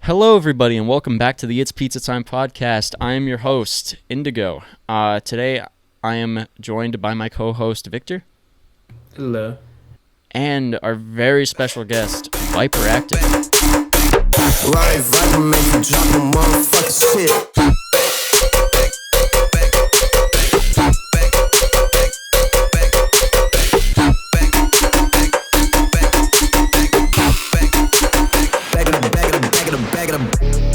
Hello, everybody, and welcome back to the It's Pizza Time podcast. I am your host, iNDiGO. Today, I am joined by my co-host, Victor. Hello. And our very special guest, Viperactive. Right, Viper make you drop a motherfucking shit.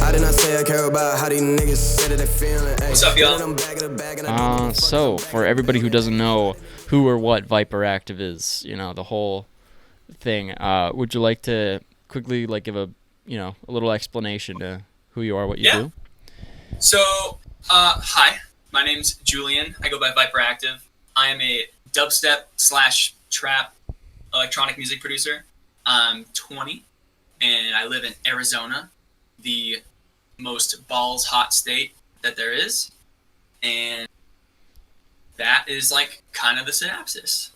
I did not say I care about how these niggas said that they feeling. What's up, y'all? So, for everybody who doesn't know who or what Viperactive is, the whole thing, would you like to quickly, give a little explanation to who you are, what you do? So, hi, my name's Julian. I go by Viperactive. I am a dubstep / trap electronic music producer. I'm 20, and I live in Arizona, the most balls hot state that there is, and that is kind of the synopsis.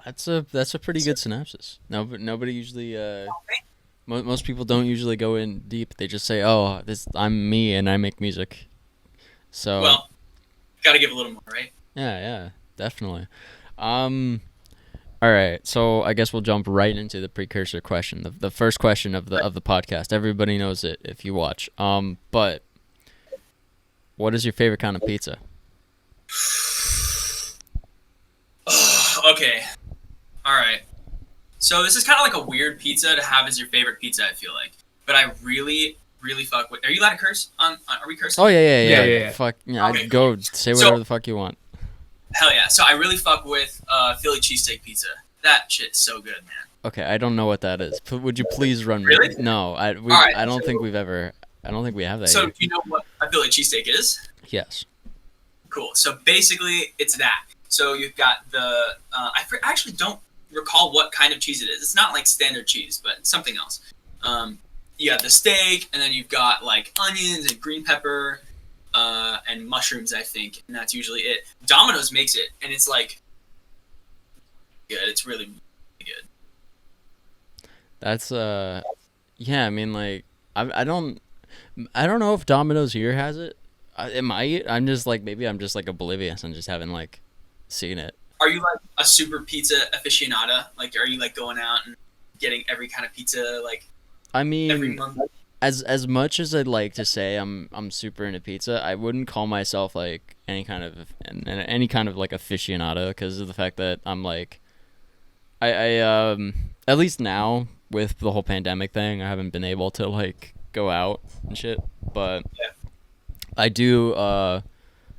That's a pretty good synopsis. No, but nobody usually. Most people don't usually go in deep. They just say, "Oh, I'm me and I make music." So. Well, gotta give a little more, right? Yeah, definitely. All right, so I guess we'll jump right into the precursor question, the first question of the podcast. Everybody knows it if you watch. But what is your favorite kind of pizza? Okay. All right. So this is kind of like a weird pizza to have as your favorite pizza, I feel like. But I really, really fuck with... Are you allowed to curse? Are we cursing? Oh, yeah. Yeah. Fuck, yeah, Okay, go say whatever the fuck you want. Hell yeah. So I really fuck with Philly cheesesteak pizza. That shit's so good, man. Okay, I don't know what that is. Would you please run me? Really? No, I don't think we have that So here. do you know what a Philly cheesesteak is? Yes. Cool. So basically, it's that. So you've got the... I actually don't recall what kind of cheese it is. It's not like standard cheese, but something else. You have the steak, and then you've got onions and green pepper and mushrooms, I think, and that's usually it. Domino's makes it, and it's good. It's really, really good. That's yeah. I mean, I don't know if Domino's here has it. It might. I'm just maybe I'm just oblivious and just haven't seen it. Are you a super pizza aficionado? Are you going out and getting every kind of pizza I every mean, month? as much as I'd like to say I'm super into pizza, I wouldn't call myself any kind of aficionado because of the fact that I'm I at least now with the whole pandemic thing, I haven't been able to go out and shit, but Yeah. I do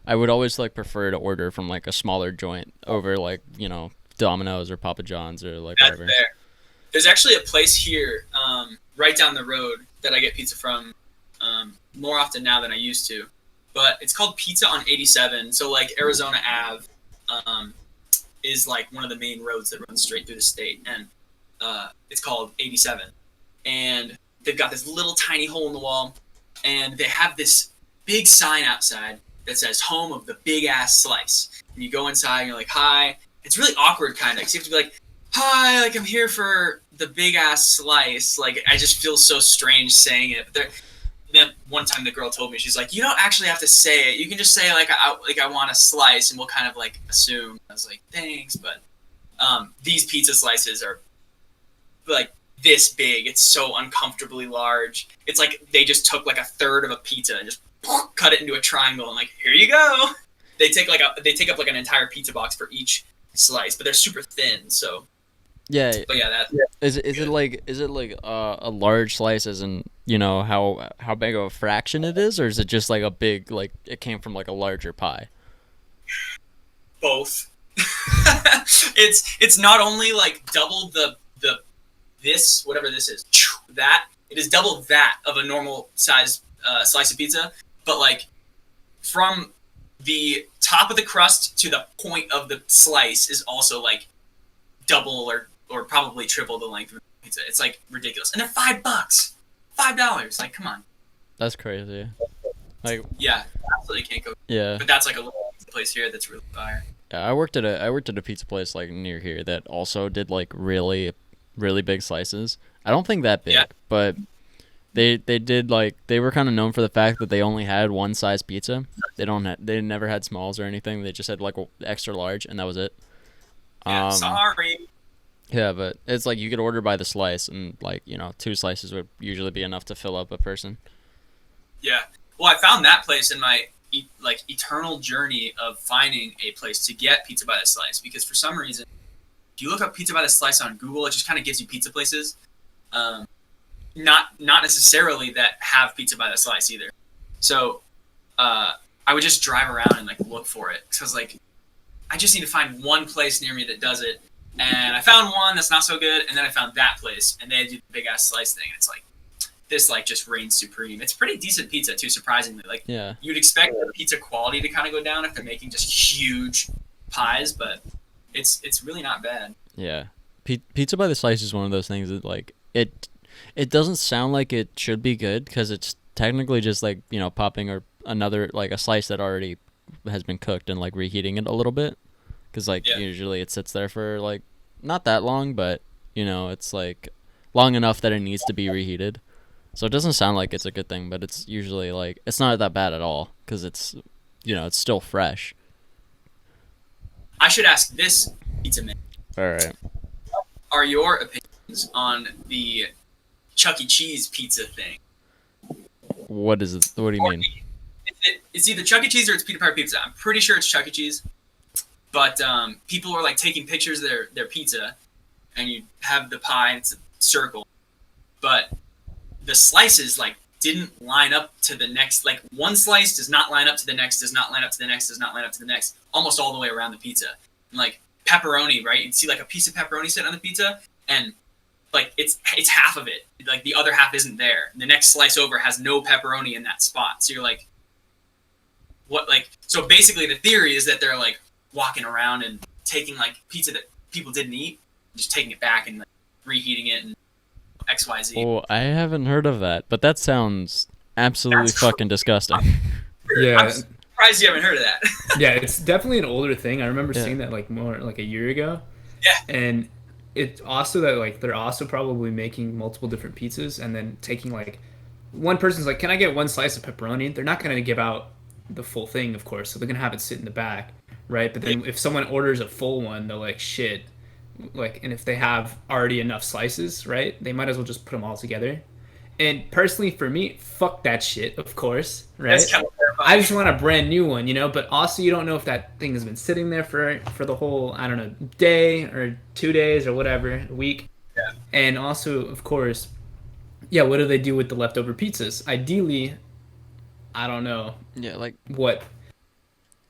I would always prefer to order from a smaller joint over Domino's or Papa John's or That's whatever. fair. There's actually a place here, right down the road, that I get pizza from more often now than I used to. But it's called Pizza on 87. So Arizona Ave is one of the main roads that runs straight through the state, and it's called 87. And they've got this little tiny hole in the wall, and they have this big sign outside that says "Home of the Big Ass Slice." And you go inside, and you're like, "Hi." It's really awkward, kind of, because you have to be like, "Hi, I'm here for the big ass slice." I just feel so strange saying it. But then one time the girl told me, she's like, "You don't actually have to say it. You can just say I want a slice, and we'll kind of assume." I was like, "Thanks," but these pizza slices are this big. It's so uncomfortably large. It's they just took a third of a pizza and just cut it into a triangle and here you go. They take up an entire pizza box for each slice, but they're super thin, so. Yeah. But yeah, Is it a large slice as in how big of a fraction it is, or is it just a big it came from a larger pie? both. It's not only double the this, whatever this is, that it is double that of a normal size slice of pizza, but from the top of the crust to the point of the slice is also double or probably triple the length of the pizza. It's ridiculous, and they're $5. $5. Come on. That's crazy. Yeah, absolutely can't go. Yeah. But that's a little place here that's really fire. Yeah, I worked at a pizza place near here that also did really really big slices. I don't think that big, Yeah. but They did like they were kind of known for the fact that they only had one size pizza. They never had smalls or anything. They just had like a extra large, and that was it. Yeah, Um, sorry. yeah, but it's like you could order by the slice, and like 2 slices would usually be enough to fill up a person. Yeah. Well, I found that place in my eternal journey of finding a place to get pizza by the slice, because for some reason, if you look up pizza by the slice on Google, it just kind of gives you pizza places. Not necessarily that have pizza by the slice either. So I would just drive around and like look for it, because like I just need to find one place near me that does it. And I found one that's not so good, and then I found that place, and they do the big ass slice thing. And it's like this like just reigns supreme. It's pretty decent pizza too, surprisingly. Like Yeah. you'd expect the pizza quality to kind of go down if they're making just huge pies, but it's really not bad. Yeah. Pizza by the slice is one of those things that like it doesn't sound like it should be good because it's technically just like popping or another like a slice that already has been cooked and like reheating it a little bit, because like usually it sits there for like not that long, but it's like long enough that it needs to be reheated. So it doesn't sound like it's a good thing, but it's usually like it's not that bad at all because it's it's still fresh. I should ask this pizza man: All right. are your opinions on the Chuck E. Cheese pizza thing? What is it? What do you mean? It's either Chuck E. Cheese or it's Peter Piper Pizza. I'm pretty sure it's Chuck E. Cheese, but people are like taking pictures of their pizza, and you have the pie, and it's a circle, but the slices like didn't line up to the next. Like one slice does not line up to the next, does not line up to the next, does not line up to the next, almost all the way around the pizza. And like pepperoni, right? You'd see like a piece of pepperoni sitting on the pizza, and like it's half of it. Like the other half isn't there. The next slice over has no pepperoni in that spot. So you're like, what? Like, so basically the theory is that they're like walking around and taking like pizza that people didn't eat, just taking it back and like reheating it and XYZ. Oh, I haven't heard of that, but that sounds absolutely fucking disgusting. Yeah. I'm surprised you haven't heard of that. Yeah, it's definitely an older thing. I remember Yeah. seeing that like more like a year ago. Yeah. And it's also that like they're also probably making multiple different pizzas and then taking like one person's like, can I get one slice of pepperoni? They're not going to give out the full thing, of course, so they're going to have it sit in the back, right? But then if someone orders a full one, they're like, shit. Like, and if they have already enough slices, right, they might as well just put them all together. And personally, for me, fuck that shit, of course, right? That's kind of terrifying. I just want a brand new one, but also you don't know if that thing has been sitting there for the whole, I don't know, day or 2 days or whatever, a week. Yeah. And also, of course, yeah, what do they do with the leftover pizzas? Ideally, I don't know Yeah, like what.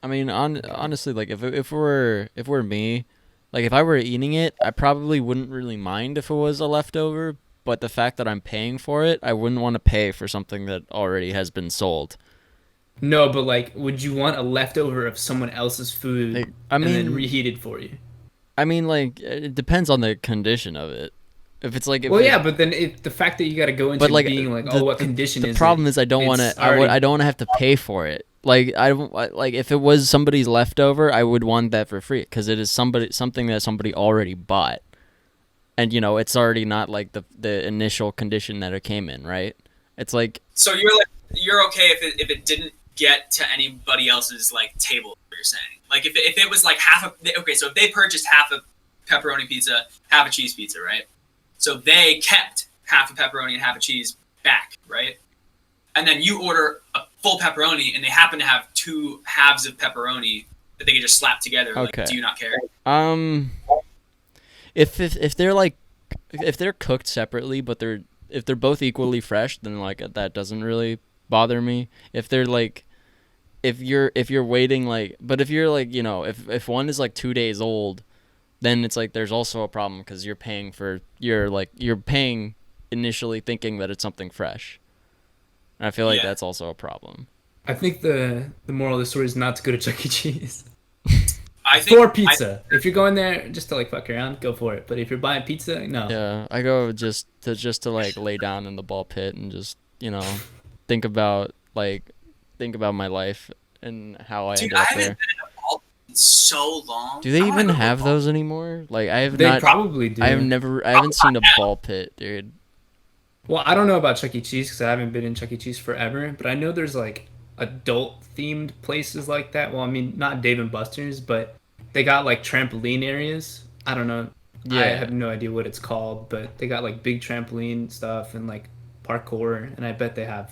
I mean, honestly, like if it were me, like if I were eating it, I probably wouldn't really mind if it was a leftover. But the fact that I'm paying for it, I wouldn't want to pay for something that already has been sold. No, but like, would you want a leftover of someone else's food Like, and then reheated for you? I mean, like it depends on the condition of it. If it's like, Well, yeah, but then the fact that you got to go into but like being like, what condition the is problem it? is I don't want to. It's already- I don't want to have to pay for it. Like like if it was somebody's leftover, I would want that for free because it is something that somebody already bought. And it's already not like the initial condition that it came in, right? It's like So you're okay if it didn't get to anybody else's like table. What you're saying, like if it was like half a okay, so if they purchased half a pepperoni pizza, half a cheese pizza, right? So they kept half a pepperoni and half a cheese back, right? And then you order a full pepperoni, and they happen to have 2 halves of pepperoni that they can just slap together. Okay. Like, do you not care? If they're like if they're cooked separately, but if they're both equally fresh, then like that doesn't really bother me. If they're like if you're waiting like, but if you're like if one is like 2 days old, then it's like there's also a problem because you're paying initially thinking that it's something fresh. And I feel like that's also a problem. I think the moral of the story is not to go to Chuck E. Cheese. I think For pizza. If you're going there just to like fuck around, go for it. But if you're buying pizza, no. Yeah, I go just to like lay down in the ball pit and just think about my life and how I Dude, ended I up haven't there. been in a ball in so long. Do they I wanna even go to a have ball those anymore? Like I have They not. probably do. I haven't seen a ball pit, dude. Well, I don't know about Chuck E. Cheese because I haven't been in Chuck E. Cheese forever, but I know there's like adult themed places like that. Well, I mean, not Dave and Buster's, but they got like trampoline areas. I don't know. I Yeah, have no idea what it's called, but they got like big trampoline stuff and like parkour, and I bet they have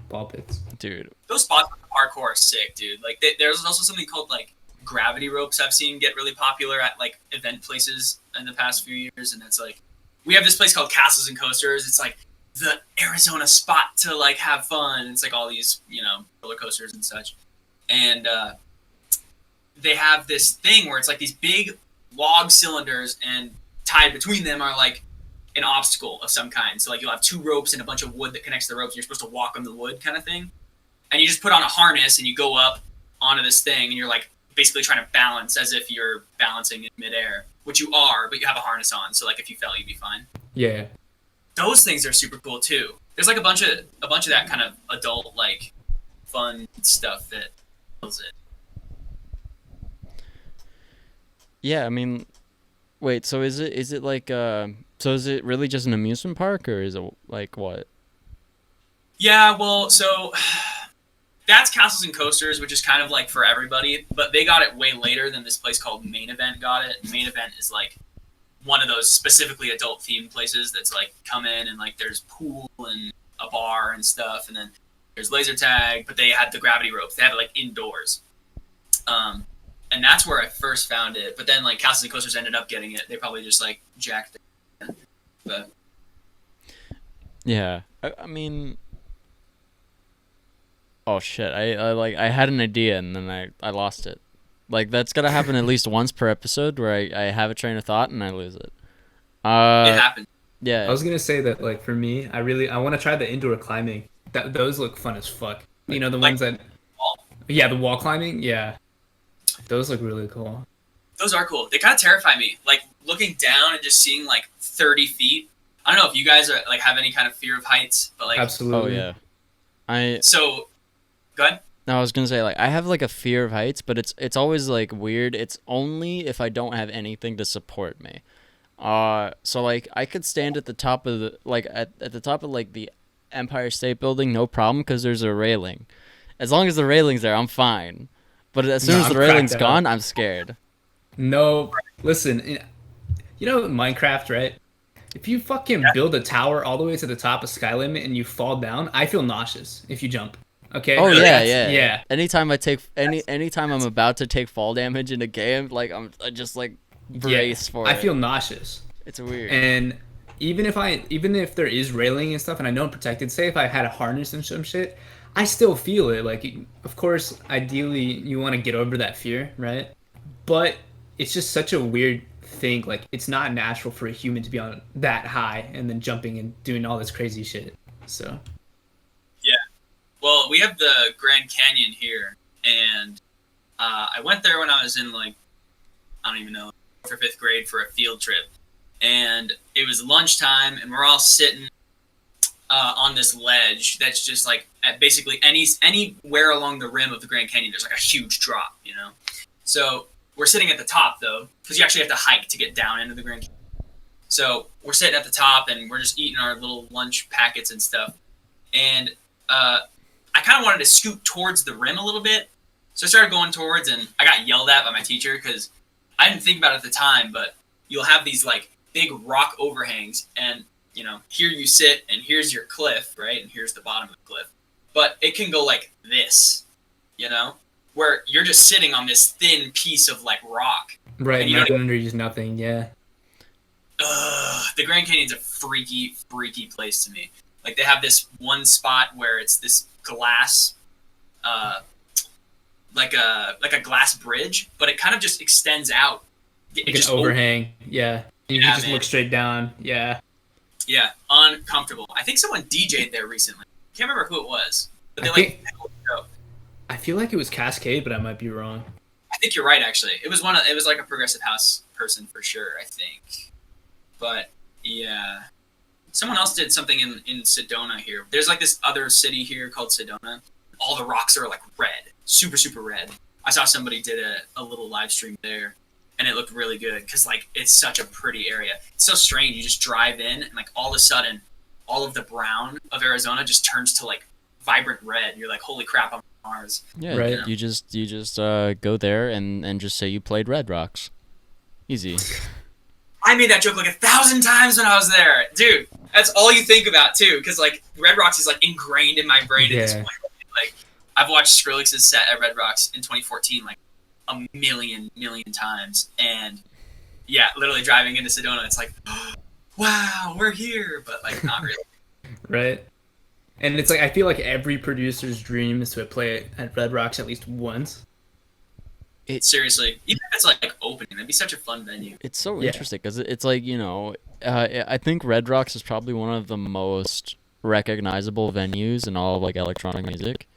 ball pits. dude. Those spots with the parkour are sick, dude. Like there's also something called like gravity ropes I've seen get really popular at like event places in the past few years, and it's like we have this place called Castles and Coasters. It's like the Arizona spot to like have fun. It's like all these roller coasters and such, and they have this thing where it's like these big log cylinders, and tied between them are like an obstacle of some kind. So like you'll have two ropes and a bunch of wood that connects the ropes, and you're supposed to walk on the wood kind of thing. And you just put on a harness and you go up onto this thing, and you're like basically trying to balance as if you're balancing in midair, which you are, but you have a harness on. So like if you fell, you'd be fine. Yeah. Those things are super cool too. There's like a bunch of that kind of adult like fun stuff that kills it. Yeah, I mean, wait. So is it like so is it really just an amusement park, or is it like what? Yeah, well, so that's Castles and Coasters, which is kind of like for everybody, but they got it way later than this place called Main Event got it. Main Event is like one of those specifically adult themed places that's like come in and like there's pool and a bar and stuff, and then there's laser tag, but they had the gravity ropes. They have it like indoors. And that's where I first found it. But then like Castles and Coasters ended up getting it. They probably just like jacked it. But Yeah, I mean, oh shit, I had an idea and then I lost it. Like that's gotta happen at least once per episode where I have a train of thought and I lose it. it happened. I Yeah, was gonna say that like for me, I want to try the indoor climbing. Those look fun as fuck. You know the Like ones that wall. yeah, the wall climbing. Yeah, those look really cool. Those are cool. They kind of terrify me. Like looking down and just seeing like 30 feet. I don't know if you guys are like have any kind of fear of heights, but like oh Absolutely. yeah. I so. Go ahead. No, I was gonna say like I have like a fear of heights, but it's always like weird. It's only if I don't have anything to support me. So like I could stand at the top of the like at the top of like the Empire State Building, no problem, because there's a railing. As long as the railing's there, I'm fine. But as soon No, as I'm the railing's cracked gone, out. I'm scared. No, listen. You know Minecraft, right? If you fucking build a tower all the way to the top of sky limit and you fall down, I feel nauseous if you jump. Okay. Oh Really? yeah, That's- yeah. yeah. Anytime I take anytime I'm about to take fall damage in a game, like I just like brace for I it. feel nauseous. It's weird. And even if there is railing and stuff and I know I'm protected, say if I had a harness and some shit, I still feel it. Like of course, ideally you want to get over that fear, right? But it's just such a weird thing. Like it's not natural for a human to be on that high and then jumping and doing all this crazy shit. So Yeah. Well, we have the Grand Canyon here, and I went there when I was in like I don't even know 4th or 5th grade for a field trip, and it was lunchtime, and we're all sitting on this ledge that's just like at basically anywhere along the rim of the Grand Canyon. There's like a huge drop, you know. So we're sitting at the top though, because you actually have to hike to get down into the Grand Canyon. So we're sitting at the top, and we're just eating our little lunch packets and stuff, and I kind of wanted to scoot towards the rim a little bit. So I started going towards, and I got yelled at by my teacher because I didn't think about it at the time, but you'll have these like big rock overhangs, and here you sit, and here's your cliff, right? And here's the bottom of the cliff. But it can go like this, where you're just sitting on this thin piece of like rock. right, And you nothing don't under is nothing. Yeah. The Grand Canyon's a freaky, freaky place to me. Like they have this one spot where it's this glass, like a glass bridge, but it kind of just extends out. It Like just an overhang. Yeah. And you Yeah, can just man. look straight down. Yeah. yeah, uncomfortable. I think someone DJ'd there recently. Can't remember who it was, but they I like. think- I feel like it was Cascade, but I might be wrong. I think you're right. Actually, it was like a progressive house person for sure. I think, but yeah, someone else did something in Sedona here. There's like this other city here called Sedona. All the rocks are like red, super super red. I saw somebody did a little live stream there, and it looked really good because like it's such a pretty area. It's so strange. You just drive in, and like all of a sudden, all of the brown of Arizona just turns to like vibrant red. You're like, holy crap, I'm on Mars. Yeah, Right. you just go there and just say you played Red Rocks. Easy. I made that joke like 1,000 times when I was there, dude. That's all you think about too, because like Red Rocks is like ingrained in my brain at this point. Like I've watched Skrillex's set at Red Rocks in 2014 like a million times, and yeah, literally driving into Sedona, it's like, wow, we're here, but like not really. Right. And it's like I feel like every producer's dream is to play at Red Rocks at least once. Seriously, even if it's like opening, that'd be such a fun venue. It's so Yeah. interesting because it's like, you know, I think Red Rocks is probably one of the most recognizable venues in all of like electronic music.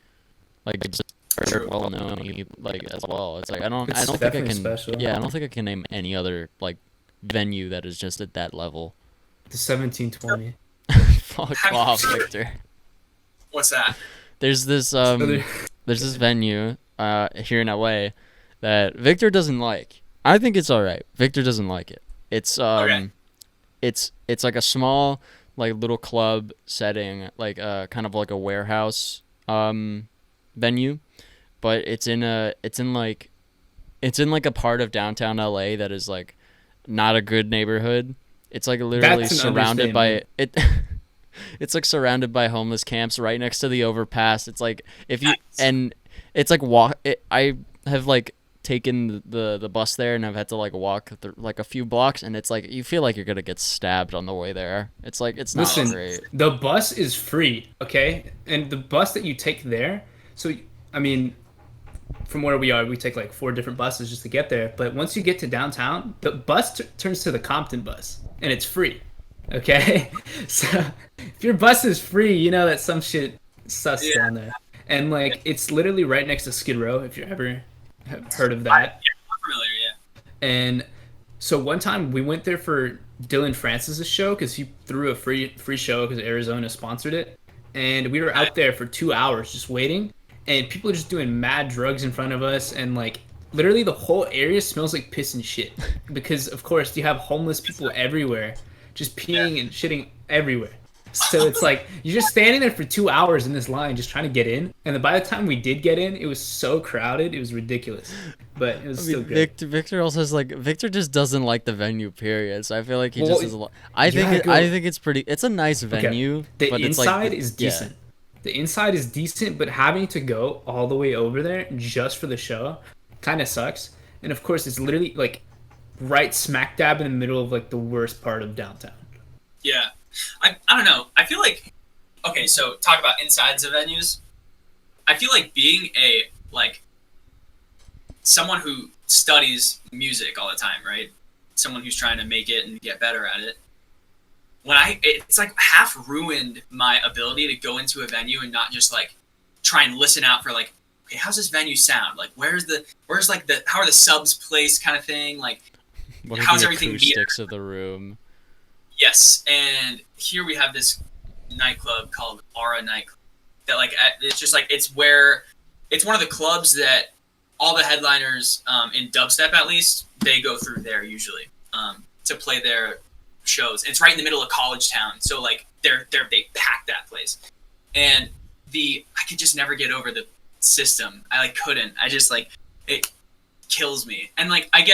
Like it's very well known, like as well. It's like I don't think I definitely can. special. Yeah, I don't think I can name any other like venue that is just at that level. The 1720. Fuck off, Victor. What's that? There's this So there's this venue here in LA that Victor doesn't like. I think it's all right. Victor doesn't like it. It's Okay. it's like a small like little club setting, like kind of like a warehouse venue, but it's in like a part of downtown LA that is like not a good neighborhood. It's like literally That's an surrounded by it. It's like surrounded by homeless camps right next to the overpass. It's like if you Nice. and it's like I have like taken the bus there and I've had to like walk like a few blocks, and it's like you feel like you're gonna get stabbed on the way there. It's like it's not Listen, great. the bus is free, okay? And the bus that you take there, so I mean, from where we are, we take like 4 different buses just to get there. But once you get to downtown, the bus turns to the Compton bus, and it's free, okay? So if your bus is free, you know that some shit sus Yeah. down there. And like it's literally right next to Skid Row, if you ever have heard of that. I'm familiar, yeah. And so one time we went there for Dylan Francis's show because he threw a free show because Arizona sponsored it, and we were out there for 2 hours just waiting, and people are just doing mad drugs in front of us, and like literally the whole area smells like piss and shit because of course you have homeless people everywhere, just peeing and shitting everywhere. So it's like you're just standing there for 2 hours in this line just trying to get in, and then by the time we did get in, it was so crowded, it was ridiculous, but it was I still mean, good. Victor also has like Victor just doesn't like the venue period. So I feel like he Well, just is a lot. I you think gotta go- I think it's pretty. It's a nice venue. The but it's inside like is yeah. decent. The inside is decent, but having to go all the way over there just for the show kind of sucks. And of course, it's literally like right smack dab in the middle of like the worst part of downtown. Yeah. I don't know. I feel like, okay, so talk about insides of venues. I feel like being a, like, someone who studies music all the time, right? Someone who's trying to make it and get better at it. It's like half ruined my ability to go into a venue and not just like try and listen out for like, okay, how's this venue sound? Like, how are the subs placed kind of thing? Like, What are how's the everything acoustics of the room? yes. And here we have this nightclub called Aura Nightclub that like, it's just like, it's one of the clubs that all the headliners in dubstep, at least, they go through there usually to play their shows. It's right in the middle of college town, so like they pack that place, and I could just never get over the system. I like couldn't. I just like it kills me, and like I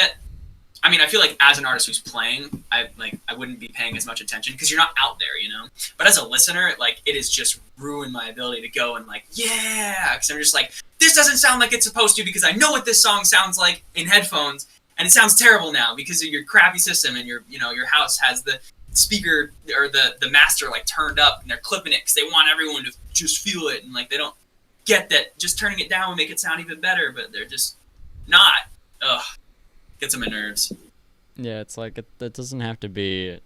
feel like as an artist who's playing, I wouldn't be paying as much attention because you're not out there, you know. But as a listener, like it has just ruined my ability to go and like yeah, because I'm just like this doesn't sound like it's supposed to because I know what this song sounds like in headphones. And it sounds terrible now because of your crappy system, and your house has the speaker or the master like turned up, and they're clipping it because they want everyone to just feel it, and like they don't get that just turning it down would make it sound even better, but they're just not. Ugh, gets on my nerves. Yeah, it's like it doesn't have to be.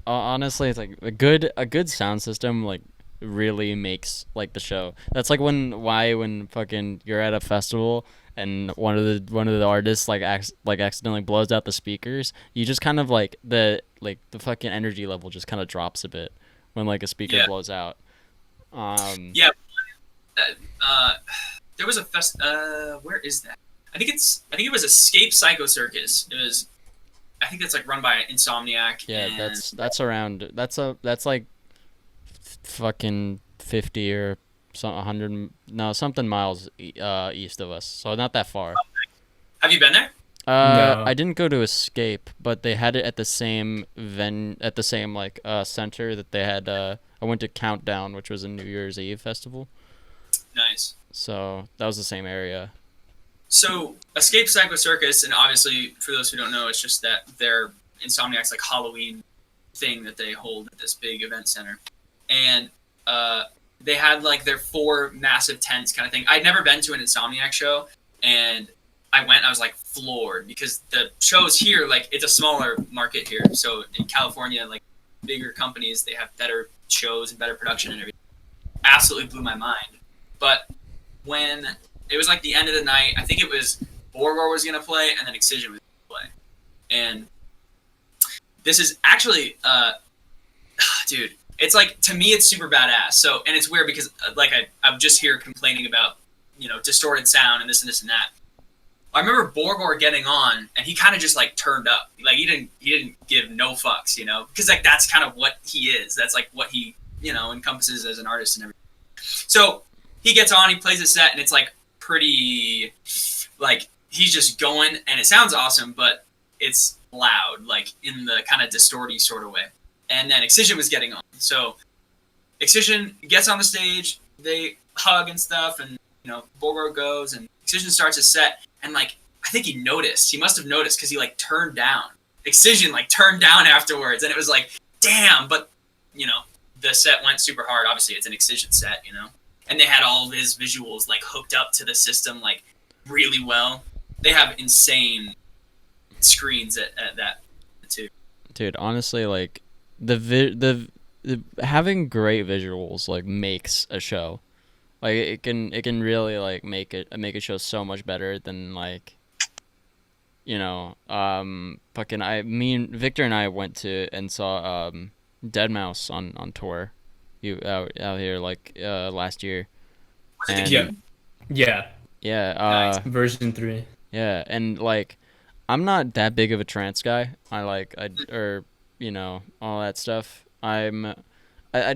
Honestly, it's like a good sound system like really makes like the show. That's like when fucking you're at a festival and one of the artists like accidentally blows out the speakers. You just kind of like the fucking energy level just kind of drops a bit when like a speaker blows out. Yeah, there was a where is that? I think it was Escape Psycho Circus. I think that's like run by Insomniac. Yeah, and that's around. That's like fucking 50 or some 100, no, something miles east of us. So not that far. Have you been there? No. I didn't go to Escape, but they had it at the same like center that they had. I went to Countdown, which was a New Year's Eve festival. Nice. So that was the same area. So Escape Psycho Circus, and obviously for those who don't know, it's just that they're Insomniac's like Halloween thing that they hold at this big event center, and they had like their 4 massive tents kind of thing. I'd never been to an Insomniac show, and I went. I was like floored because the shows here, like it's a smaller market here. So in California, like bigger companies, they have better shows and better production and everything. Absolutely blew my mind. But when it was like the end of the night, I think it was Buygore was gonna play, and then Excision was gonna play, and this is actually, dude, it's like, to me, it's super badass. So, and it's weird because, like, I'm just here complaining about, distorted sound and this and this and that. I remember Buygore getting on, and he kind of just, like, turned up. Like, he didn't give no fucks, because, like, that's kind of what he is. That's, like, what he, encompasses as an artist and everything. So, he gets on, he plays a set, and it's, like, pretty, like, he's just going, and it sounds awesome, but it's loud, like in the kind of distorty sort of way. And then Excision was getting on. So Excision gets on the stage, they hug and stuff, and Buygore goes, and Excision starts his set, and like I think he must have noticed because he like turned down. Excision like turned down afterwards, and it was like, damn, but the set went super hard. Obviously it's an Excision set, and they had all of his visuals like hooked up to the system like really well. They have insane screens at that too. Dude, honestly, like the having great visuals like makes a show. Like it can really like make a show so much better than like Victor and I went to and saw Deadmau5 on tour out here like last year. And, yeah nice. Version 3. Yeah, and like I'm not that big of a trance guy. All that stuff. I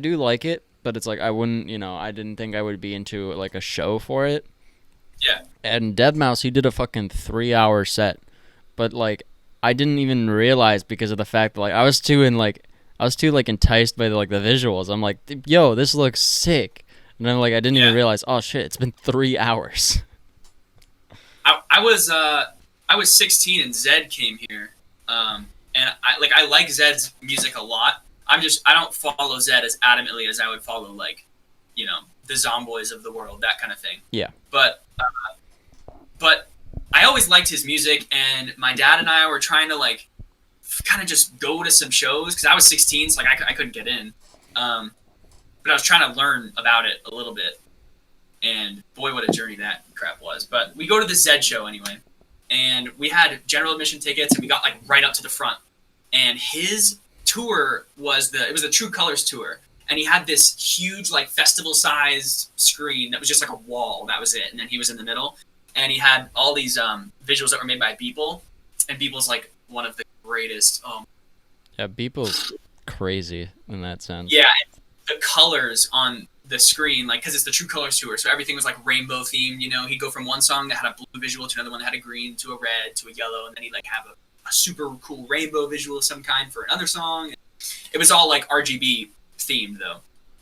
do like it, but it's like I wouldn't, I didn't think I would be into like a show for it. Yeah. And Deadmau5, he did a fucking 3-hour set, but like I didn't even realize because of the fact that like I was too enticed by the visuals. I'm like, yo, this looks sick, and then like I didn't even realize, oh shit, it's been 3 hours. I was 16 and Zed came here, and I like Zed's music a lot. I don't follow Zed as adamantly as I would follow the Zomboys of the world, that kind of thing. Yeah. But I always liked his music, and my dad and I were trying to like kind of just go to some shows because I was 16, so like I couldn't get in. But I was trying to learn about it a little bit, and boy, what a journey that crap was. But we go to the Zed show anyway. And we had general admission tickets, and we got like right up to the front. And his tour was the True Colors tour, and he had this huge like festival-sized screen that was just like a wall. That was it. And then he was in the middle, and he had all these visuals that were made by Beeple, and Beeple's like one of the greatest. Yeah, Beeple's crazy in that sense. Yeah, the colors on the screen, like, because it's the True Colors tour, so everything was like rainbow themed. He'd go from one song that had a blue visual to another one that had a green to a red to a yellow, and then he'd like have a super cool rainbow visual of some kind for another song. It was all like RGB themed though,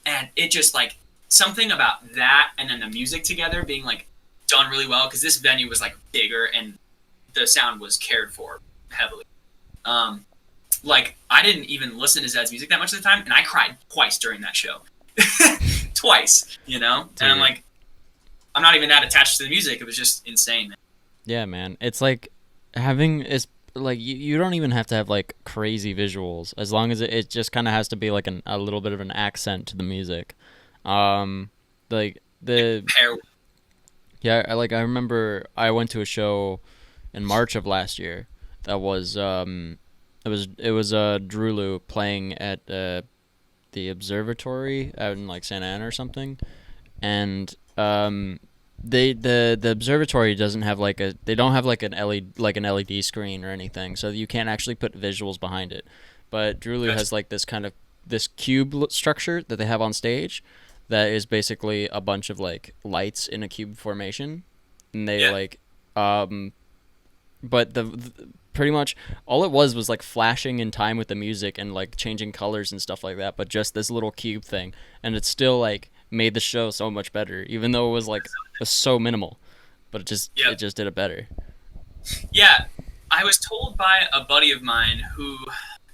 and it just like something about that and then the music together being like done really well, because this venue was like bigger and the sound was cared for heavily. Like I didn't even listen to Zed's music that much of the time, and I cried twice during that show. Twice, and I'm like, I'm not even that attached to the music. It was just insane, man. Yeah, man. It's like it's like you don't even have to have like crazy visuals, as long as it just kind of has to be like a little bit of an accent to the music. Like the yeah, I remember I went to a show in March of last year that was it was Drulu playing at the observatory out in like Santa Ana or something, and the observatory doesn't have like an LED screen or anything, so you can't actually put visuals behind it. But Drulu has like this kind of this cube structure that they have on stage, that is basically a bunch of like lights in a cube formation, and they like but the pretty much all it was like flashing in time with the music and like changing colors and stuff like that, but just this little cube thing, and it still like made the show so much better, even though it was so minimal, but it just did it better. Yeah, I was told by a buddy of mine who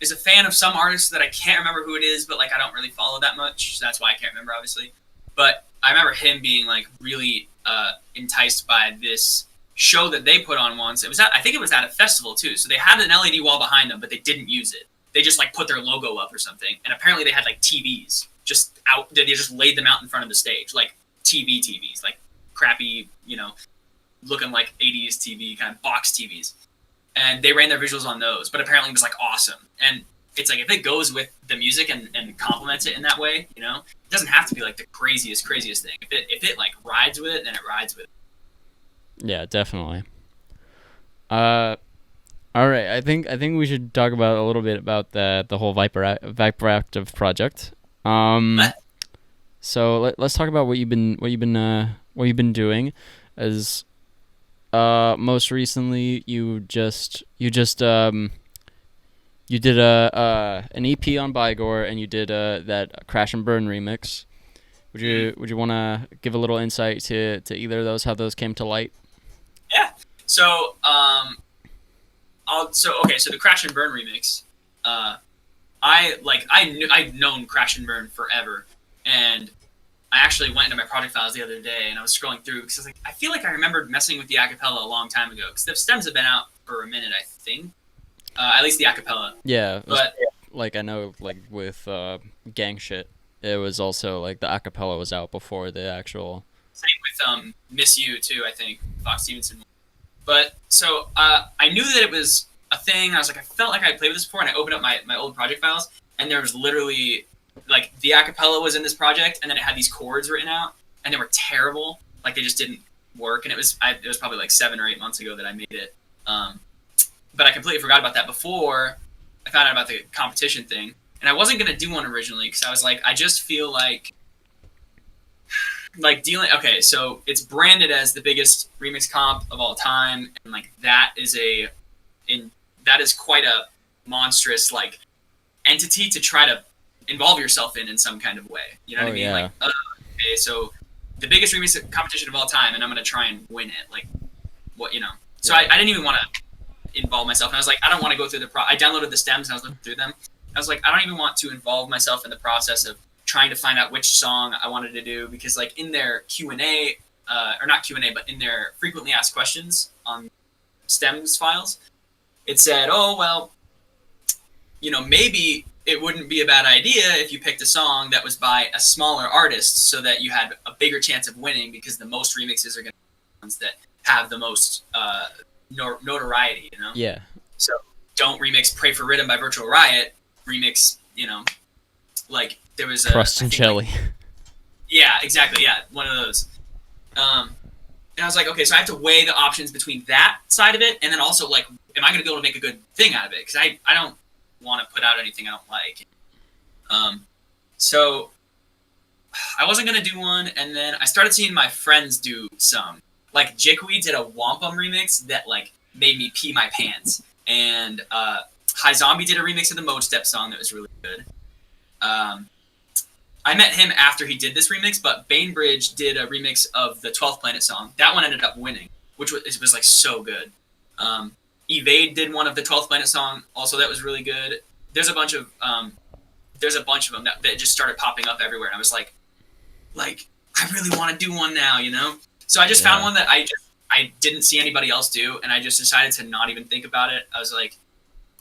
is a fan of some artists that I can't remember who it is, but like I don't really follow that much, so that's why I can't remember, obviously. But I remember him being like really enticed by this show that they put on once. I think it was at a festival too. So they had an LED wall behind them, but they didn't use it. They just like put their logo up or something, and apparently they had like TVs just out. They just laid them out in front of the stage, like TVs, like crappy, looking like 80s TV kind of box TVs. And they ran their visuals on those, but apparently it was like awesome. And it's like, if it goes with the music and complements it in that way, it doesn't have to be like the craziest thing. If it like rides with it, then it rides with it. Yeah, definitely. All right, I think we should talk about a little bit about the whole Viperactive project. So let's talk about what you've been doing. As most recently, you did an EP on Buygore, and you did that Crash and Burn remix. Would you want to give a little insight to either of those, how those came to light? Yeah. So so the Crash and Burn remix, I've known Crash and Burn forever, and I actually went into my project files the other day and I was scrolling through because I feel like I remembered messing with the acapella a long time ago, because the stems have been out for a minute, I think. At least the acapella. Yeah, but like I know, like with Gang Shit, it was also like the acapella was out before the actual. Same with Miss You too, I think, Fox Stevenson. But so I knew that it was a thing. I felt like I'd played with this before, and I opened up my old project files, and there was literally like the acapella was in this project, and then it had these chords written out, and they were terrible. Like they just didn't work, and it was probably like 7 or 8 months ago that I made it. But I completely forgot about that before I found out about the competition thing, and I wasn't gonna do one originally because I was like, I just feel like dealing. Okay, so it's branded as the biggest remix comp of all time, and like that is quite a monstrous like entity to try to involve yourself in some kind of way. You know what I mean? Yeah. Like, okay, so the biggest remix competition of all time, and I'm gonna try and win it. Like, what, So I didn't even want to involve myself, and I was like, I don't want to go through I downloaded the stems and I was looking through them. I was like, I don't even want to involve myself in the process of trying to find out which song I wanted to do, because like in their Q&A, or not Q&A, but in their frequently asked questions on stems files, it said, oh, well, maybe it wouldn't be a bad idea if you picked a song that was by a smaller artist so that you had a bigger chance of winning, because the most remixes are going to be the ones that have the most notoriety, Yeah. So don't remix Pray for Rhythm by Virtual Riot. Remix, like there was Crust and Jelly. Yeah, exactly. Yeah, one of those. And I was like, okay, so I have to weigh the options between that side of it, and then also like, am I going to be able to make a good thing out of it? Because I don't want to put out anything I don't like. So I wasn't going to do one, and then I started seeing my friends do some. Like Jikwe did a Wampum remix that like made me pee my pants, and High Zombie did a remix of the Mode Step song that was really good. I met him after he did this remix, but Bainbridge did a remix of the 12th Planet song. That one ended up winning, which was like so good. Evade did one of the 12th Planet song, also that was really good. There's a bunch of them that just started popping up everywhere, and I was like I really want to do one now, So I just found one that I didn't see anybody else do, and I just decided to not even think about it. I was like,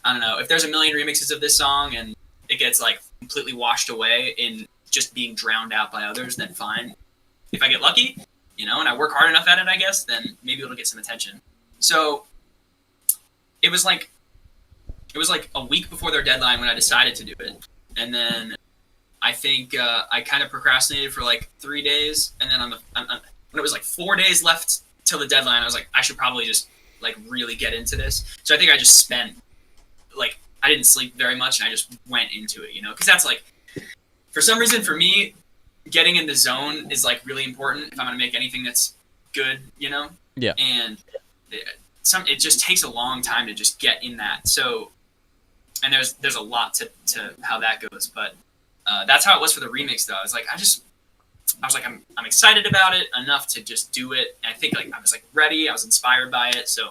I don't know, if there's a million remixes of this song and it gets like completely washed away in just being drowned out by others, then fine. If I get lucky, and I work hard enough at it, I guess, then maybe it'll get some attention. So it was like a week before their deadline when I decided to do it. And then I think I kind of procrastinated for like 3 days, and then when it was like 4 days left till the deadline, I was like, I should probably just like really get into this. So I think I just spent I didn't sleep very much, and I just went into it, because that's like for some reason, for me, getting in the zone is like really important if I'm gonna make anything that's good, you know. Yeah. And it just takes a long time to just get in that. So, and there's a lot to how that goes, but that's how it was for the remix though. I was like, I'm excited about it enough to just do it. And I think like I was like ready. I was inspired by it, so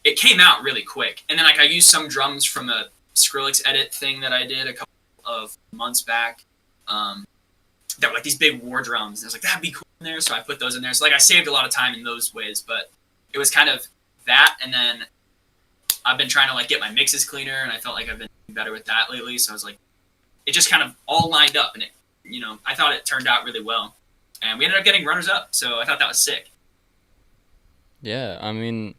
it came out really quick. And then like I used some drums from a Skrillex edit thing that I did a couple of months back. That were like these big war drums. And I was like, that'd be cool in there. So I put those in there. So like I saved a lot of time in those ways, but it was kind of that. And then I've been trying to like get my mixes cleaner, and I felt like I've been better with that lately. So I was like, it just kind of all lined up, and it, you know, I thought it turned out really well. And we ended up getting runners up. So I thought that was sick. Yeah, I mean,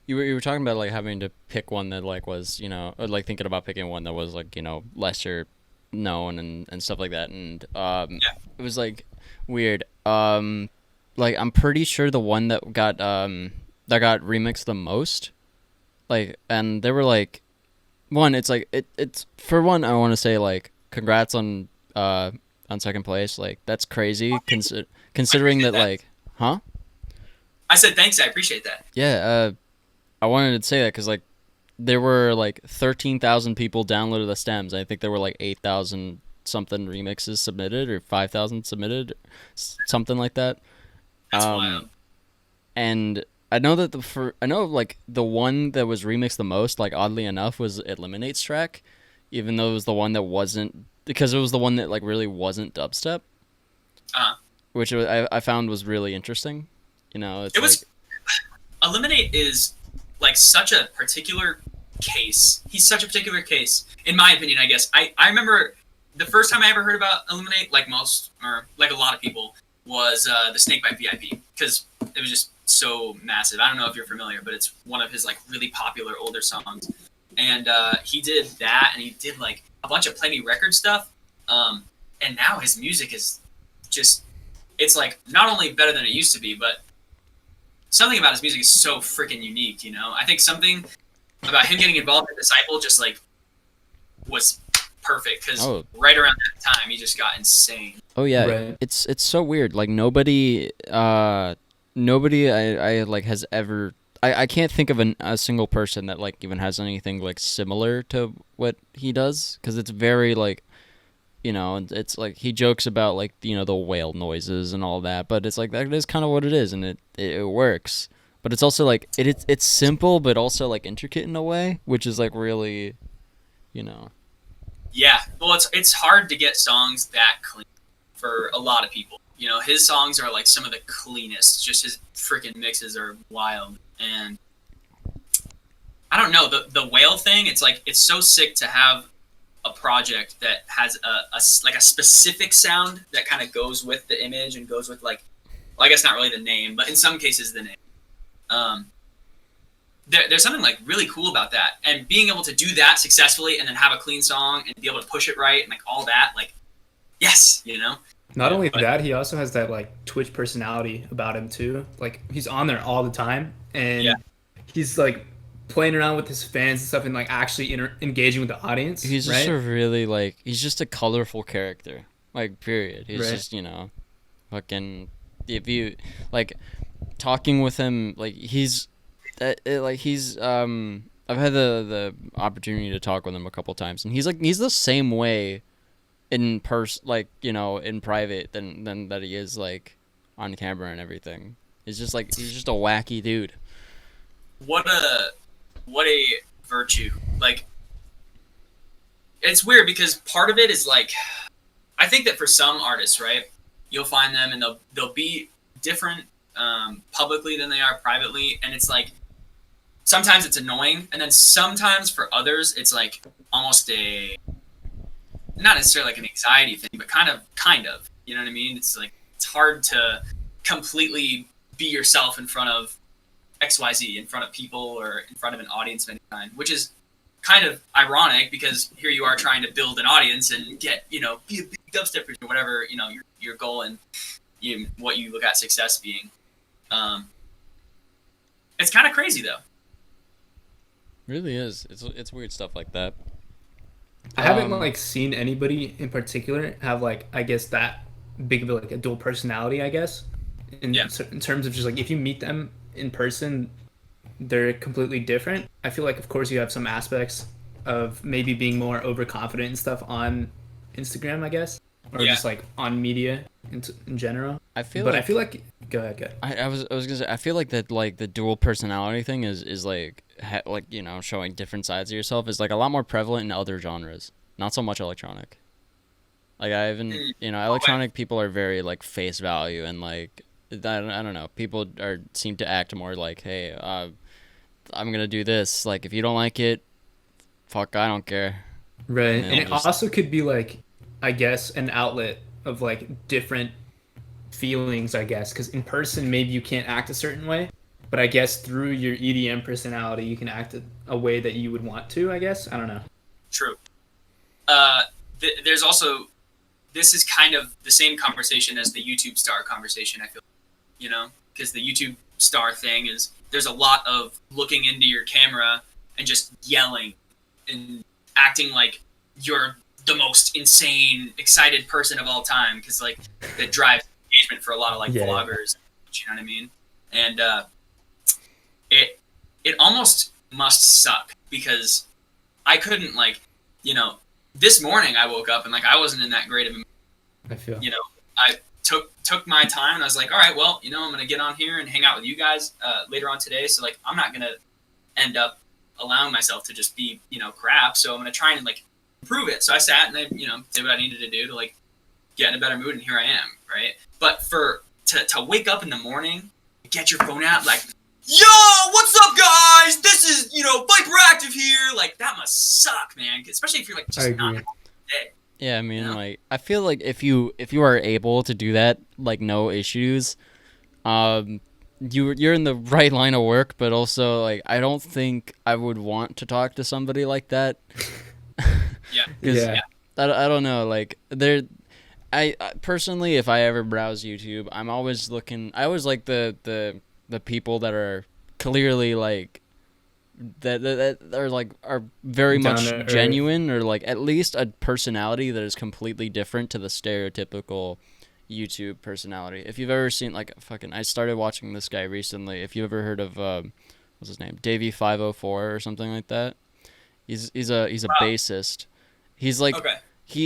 you were talking about like having to pick one that like was, you know, or like thinking about picking one that was like, you know, lesser known and stuff like that, and it was like weird. Like I'm pretty sure the one that got remixed the most, like, and they were like, one, it's like it's for one, I want to say like congrats on second place. Like that's crazy considering that like, huh? I said thanks. I appreciate that. Yeah, I wanted to say that because like there were like 13,000 people downloaded the stems. I think there were like 8,000 something remixes submitted or 5,000 submitted, something like that. That's wild. And I know that like the one that was remixed the most, like oddly enough, was Eliminate's track, even though it was the one that wasn't, because it was the one that like really wasn't dubstep, which I found was really interesting. You know, it was like, Eliminate is like such a particular case. He's such a particular case, in my opinion, I guess. I remember the first time I ever heard about Eliminate, like most, or like a lot of people, was the Snakebite VIP, because it was just so massive. I don't know if you're familiar, but it's one of his like really popular older songs. And he did that, and he did like a bunch of Play Me Record stuff. And now his music is just, it's like not only better than it used to be, but something about his music is so freaking unique, you know? I think something about him getting involved in Disciple just like was perfect, because right around that time he just got insane. Oh yeah, right. It's so weird. Like nobody I like has ever. I can't think of a single person that like even has anything like similar to what he does, because it's very like, you know, it's like he jokes about like, you know, the whale noises and all that, but it's like that is kind of what it is, and it works. But it's also like it's simple but also like intricate in a way, which is like really, you know. Yeah, well, it's hard to get songs that clean for a lot of people. You know, his songs are like some of the cleanest. Just his freaking mixes are wild. And I don't know, the whale thing, it's like it's so sick to have a project that has a specific sound that kind of goes with the image and goes with like, well, I guess not really the name, but in some cases the name. There's something like really cool about that, and being able to do that successfully and then have a clean song and be able to push it right and like all that, like, yes, you know. Not only that, he also has that like Twitch personality about him too. Like he's on there all the time, and he's like playing around with his fans and stuff, and like actually engaging with the audience. He's just a really like, he's just a colorful character. Like period. He's just, you know, fucking, if you like talking with him, like he's I've had the opportunity to talk with him a couple times, and he's the same way in like, you know, in private than that he is like on camera and everything. He's just a wacky dude. What a virtue. Like, it's weird because part of it is like, I think that for some artists, right, you'll find them and they'll be different publicly than they are privately, and it's like sometimes it's annoying, and then sometimes for others it's like almost a, not necessarily like an anxiety thing, but kind of, you know what I mean? It's like it's hard to completely be yourself in front of XYZ, in front of people or in front of an audience of any kind, which is kind of ironic because here you are trying to build an audience and get, you know, be a big dubstep producer or whatever, you know, your goal and what you look at success being. It's kind of crazy though. Really is. It's weird stuff like that. I haven't like seen anybody in particular have like I guess that big of like a dual personality. I guess Yeah. in terms of just like if you meet them in person, they're completely different. I feel like of course you have some aspects of maybe being more overconfident and stuff on Instagram, I guess, or Yeah. just like on media in general. I feel But like I feel like go ahead, go ahead. I was gonna say I feel like that like the dual personality thing is like like you know showing different sides of yourself is like a lot more prevalent in other genres, not so much electronic. Like I haven't you know electronic people are very like face value and like I don't know people are seem to act more like hey I'm gonna do this like if you don't like it fuck I don't care. Right. And And it just also could be like, I guess, an outlet of like different feelings, I guess, because in person maybe you can't act a certain way, but I guess through your EDM personality you can act a way that you would want to, I guess. I don't know. True. There's also, this is kind of the same conversation as the YouTube star conversation, I feel, you know, because the YouTube star thing is there's a lot of looking into your camera and just yelling and acting like you're the most insane, excited person of all time because like that drives engagement for a lot of like vloggers. You know what I mean? And it almost must suck because I couldn't like, you know, this morning I woke up and like I wasn't in that great of a mood. I feel. You know, I took my time and I was like, all right, well, you know, I'm gonna get on here and hang out with you guys later on today. So like I'm not gonna end up allowing myself to just be, you know, crap. So I'm gonna try and like improve it. So I sat and I, you know, did what I needed to do to like get in a better mood, and here I am, right? But to wake up in the morning, get your phone out, like, yo, what's up, guys? This is, you know, Viperactive here. Like that must suck, man. Especially if you're like just not having a day. yeah I mean You know? like I feel like if you are able to do that like no issues you're in the right line of work, but also like I don't think I would want to talk to somebody like that. Yeah. 'Cause Yeah. I don't know like I personally if I ever browse YouTube I'm always looking I always like the people that are clearly like that are like are very Down much to earth. genuine or like at least a personality that is completely different to the stereotypical YouTube personality. If you've ever seen like fucking I started watching this guy recently. If you ever heard of what's his name? Davey 504 or something like that. He's a bassist. He's like Okay.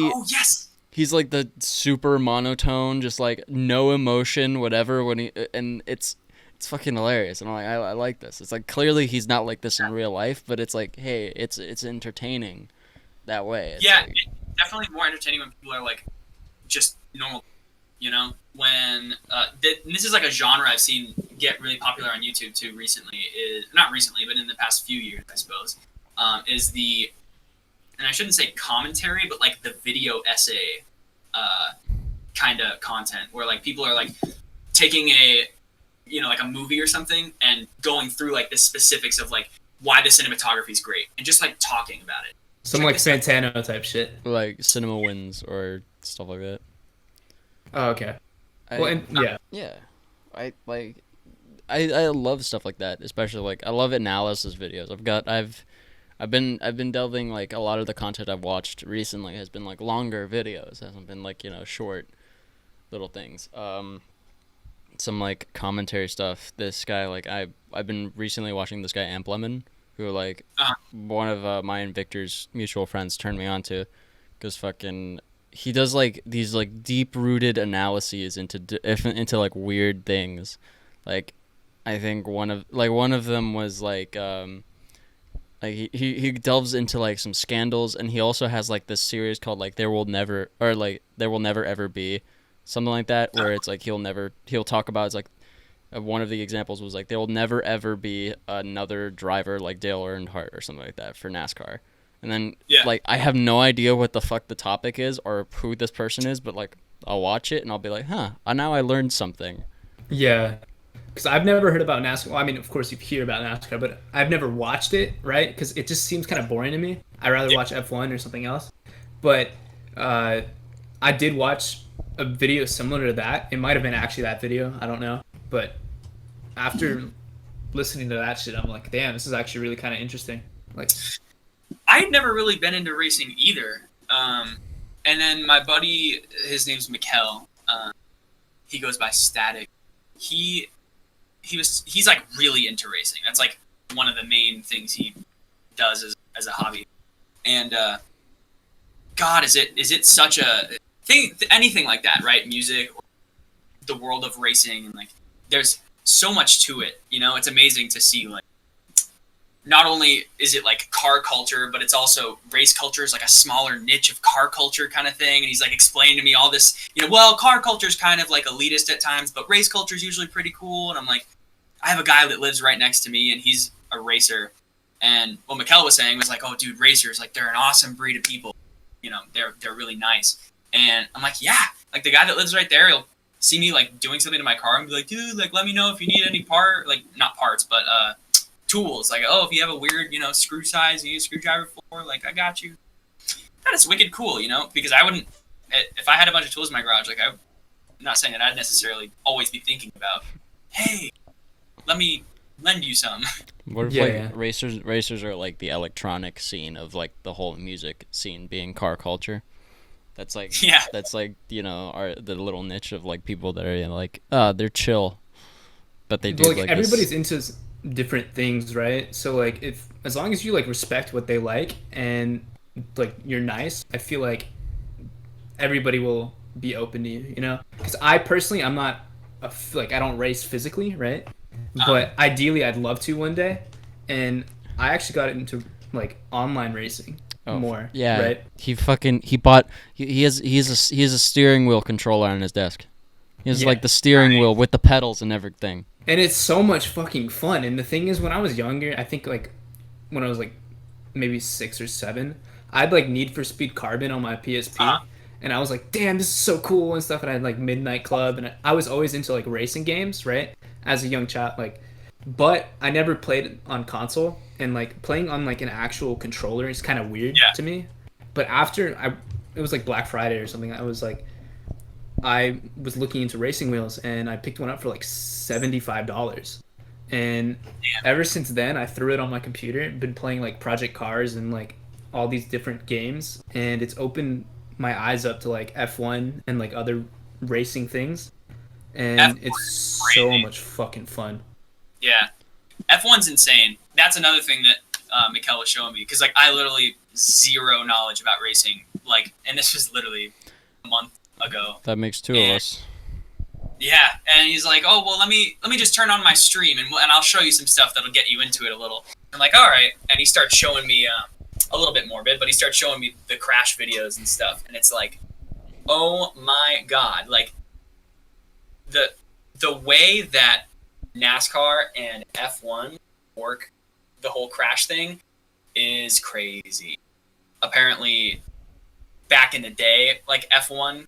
Oh yes. he's like the super monotone, just like no emotion, whatever. When and it's fucking hilarious, and I'm like, I like this. It's like clearly he's not like this in real life, but it's like, hey, it's entertaining that way. It's Yeah, like, it's definitely more entertaining when people are like just normal. You know, when and this is like a genre I've seen get really popular on YouTube too recently. Is not recently, but in the past few years, I suppose. Is the and I shouldn't say commentary, but like the video essay kind of content where like people are like taking a you know like a movie or something and going through like the specifics of like why the cinematography is great and just like talking about it. Some Check like this out. Santano type shit. like cinema wins or stuff like that. Oh, okay. I, Well, and yeah. yeah, I love stuff like that, especially like I love analysis videos. I've been delving like a lot of the content I've watched recently has been like longer videos, hasn't been like, you know, short little things. Some like commentary stuff. This guy like I've been recently watching this guy Amp Lemon, who like one of my and Victor's mutual friends turned me on to, because fucking he does like these like deep rooted analyses into like weird things. Like I think one of them was like he delves into like some scandals, and he also has like this series called like There Will Never Ever Be, something like that, where it's like he'll talk about it's like one of the examples was like there will never ever be another driver like Dale Earnhardt or something like that for NASCAR. And then like I have no idea what the fuck the topic is or who this person is, but like I'll watch it and I'll be like, huh, now I learned something. Yeah. Because I've never heard about NASCAR. Well, I mean, of course you hear about NASCAR, but I've never watched it, right? Because it just seems kind of boring to me. I'd rather watch F1 or something else. But I did watch a video similar to that. It might have been actually that video. I don't know. But after listening to that shit, I'm like, damn, this is actually really kind of interesting. Like, I had never really been into racing either. And then my buddy, his name's Mikkel. He goes by Static. He's like really into racing. That's like one of the main things he does as a hobby. And God, is it such a thing? Anything like that, right? Music, the world of racing, and like there's so much to it. You know, it's amazing to see like. Not only is it like car culture, but it's also race culture is like a smaller niche of car culture kind of thing. And he's like explaining to me all this, well, car culture is kind of like elitist at times, but race culture is usually pretty cool. And I'm like, I have a guy that lives right next to me and he's a racer. And what Mikkel was saying was like, oh, dude, racers, like they're an awesome breed of people. They're really nice. And I'm like, yeah, like the guy that lives right there, he'll see me like doing something to my car and be like, dude, like let me know if you need any not parts, but tools. Like, oh, if you have a weird, screw size you need a screwdriver for, like I got you. That is wicked cool, because I wouldn't, if I had a bunch of tools in my garage, like I'm not saying that I'd necessarily always be thinking about, hey, let me lend you some. What if racers are like the electronic scene of like the whole music scene being car culture? That's like the little niche of like people that are like they're chill, but they do like everybody's this. into different things, right? So like as long as you like respect what they like and like you're nice, I feel like everybody will be open to you, because I personally, I'm not I don't race physically, right? But ideally I'd love to one day, and I actually got into like online racing more. Yeah, right? He has a steering wheel controller on his desk. He has like the steering wheel with the pedals and everything. And it's so much fucking fun. And the thing is, when I was younger, I think like when I was like maybe 6 or 7, I'd like Need for Speed Carbon on my PSP, and I was like, damn, this is so cool and stuff. And I had like Midnight Club, and I was always into like racing games, right? As a young child, but I never played on console, and like playing on like an actual controller is kind of weird to me. But after it was like Black Friday or something, I was looking into racing wheels, and I picked one up for like $75. And ever since then, I threw it on my computer, been playing like Project Cars and like all these different games, and it's opened my eyes up to like F1 and like other racing things. And F1 it's is so crazy. much fucking fun. Yeah. F1's insane. That's another thing that Mikkel was showing me, because like I literally zero knowledge about racing, like, and this was literally a month ago. That makes two of us. Yeah, and he's like, oh, well, let me just turn on my stream, and I'll show you some stuff that'll get you into it a little. I'm like, all right, and he starts showing me a little bit morbid, but he starts showing me the crash videos and stuff, and it's like, oh my god, like the way that NASCAR and F1 work the whole crash thing is crazy. Apparently, back in the day, like F1,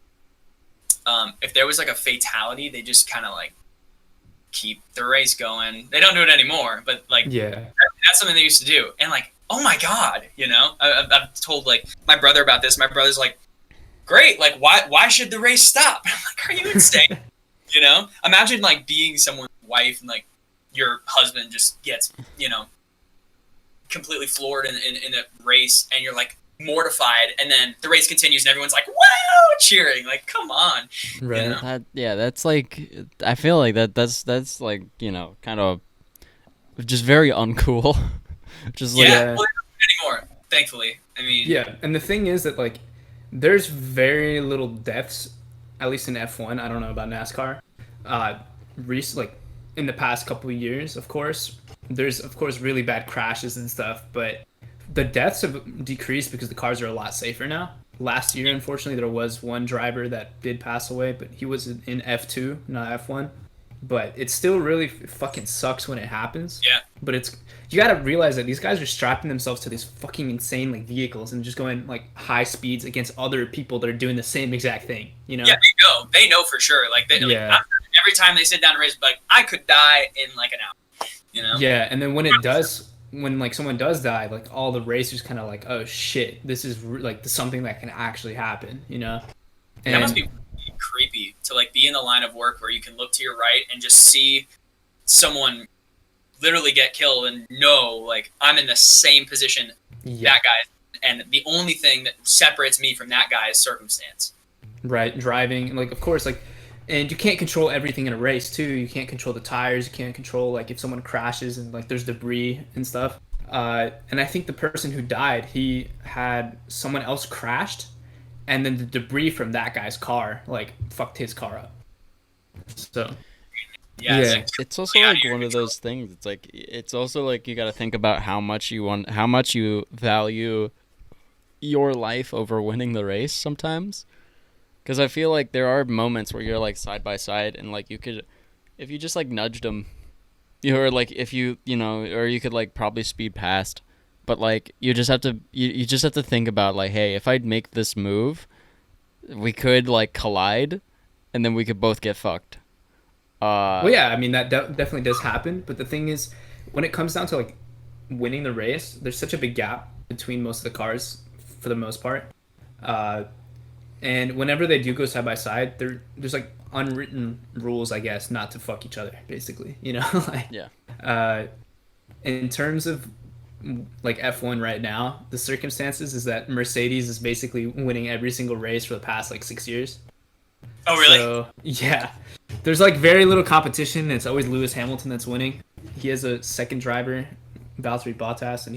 if there was like a fatality, they just kind of like keep the race going. They don't do it anymore, but like that's something they used to do. And like, oh my god, I've told like my brother about this. My brother's like, great, like why should the race stop? I'm like, are you insane? Imagine like being someone's wife and like your husband just gets completely floored in a race, and you're like mortified, and then the race continues and everyone's like, wow, cheering. Like, come on. Right. That's like, I feel like that's like, kind of just very uncool. Just like, well, they don't do it anymore, thankfully. I mean, yeah, and the thing is that like there's very little deaths, at least in F1. I don't know about NASCAR. Like in the past couple of years, of course, there's of course really bad crashes and stuff, but the deaths have decreased because the cars are a lot safer now. Last year, unfortunately, there was one driver that did pass away, but he was in F2, not F1. But it still really fucking sucks when it happens. Yeah. But you gotta realize that these guys are strapping themselves to these fucking insane like vehicles and just going like high speeds against other people that are doing the same exact thing. Yeah, they know for sure. Like, every time they sit down and race, like, I could die in like an hour. Yeah, and then when like someone does die, like all the racers kind of like, oh shit, this is like something that can actually happen. And that must be creepy to like be in the line of work where you can look to your right and just see someone literally get killed and know like I'm in the same position Yeah. that guy, and the only thing that separates me from that guy is circumstance. Right, driving, and like of course, like, and you can't control everything in a race too. You can't control the tires. You can't control like if someone crashes and like there's debris and stuff. And I think the person who died, he had someone else crashed, and then the debris from that guy's car like fucked his car up. So Yeah, Yeah. It's also Yeah, like you're one of control. those things. It's like it's also like you got to think about how much you value your life over winning the race sometimes. Because I feel like there are moments where you're like side by side and like you could, if you just like nudged them, or like if you know, or you could like probably speed past, but like you just have to you just have to think about like, hey, if I'd make this move, we could like collide, and then we could both get fucked. well, yeah, I mean that definitely does happen. But the thing is, when it comes down to like winning the race, there's such a big gap between most of the cars for the most part. Uh, And whenever they do go side by side, there's like unwritten rules, I guess, not to fuck each other, basically. You know, like Yeah. uh, in terms of like F1 right now, the circumstances is that Mercedes is basically winning every single race for the past like 6 years. Oh, really? So yeah, there's like very little competition. It's always Lewis Hamilton that's winning. He has a second driver, Valtteri Bottas, and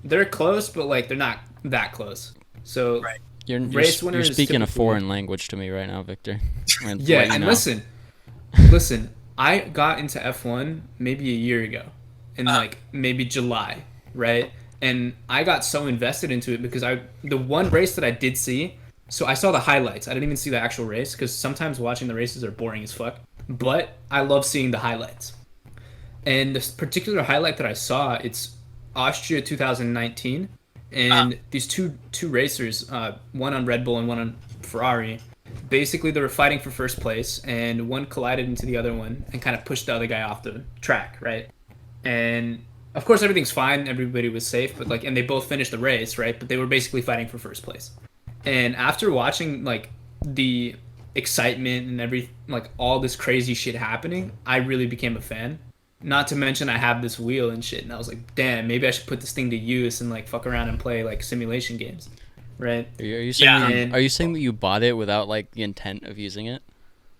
they're close, but like they're not that close. So Right. Race winner You're is speaking a typically- foreign language to me right now, Victor. And Yeah, let you and know. listen, I got into F1 maybe a year ago, in like maybe July, right? And I got so invested into it because the one race that I did see, so I saw the highlights. I didn't even see the actual race because sometimes watching the races are boring as fuck. But I love seeing the highlights. And this particular highlight that I saw, it's Austria 2019, and these two racers, one on Red Bull and one on Ferrari, basically they were fighting for first place, and one collided into the other one and kind of pushed the other guy off the track, right? And of course everything's fine, everybody was safe, but like, and they both finished the race, right? But they were basically fighting for first place. And after watching like the excitement and like all this crazy shit happening, I really became a fan. Not to mention I have this wheel and shit, and I was like, damn, maybe I should put this thing to use and like fuck around and play like simulation games, right? Are you Yeah. saying are you saying that you bought it without like the intent of using it?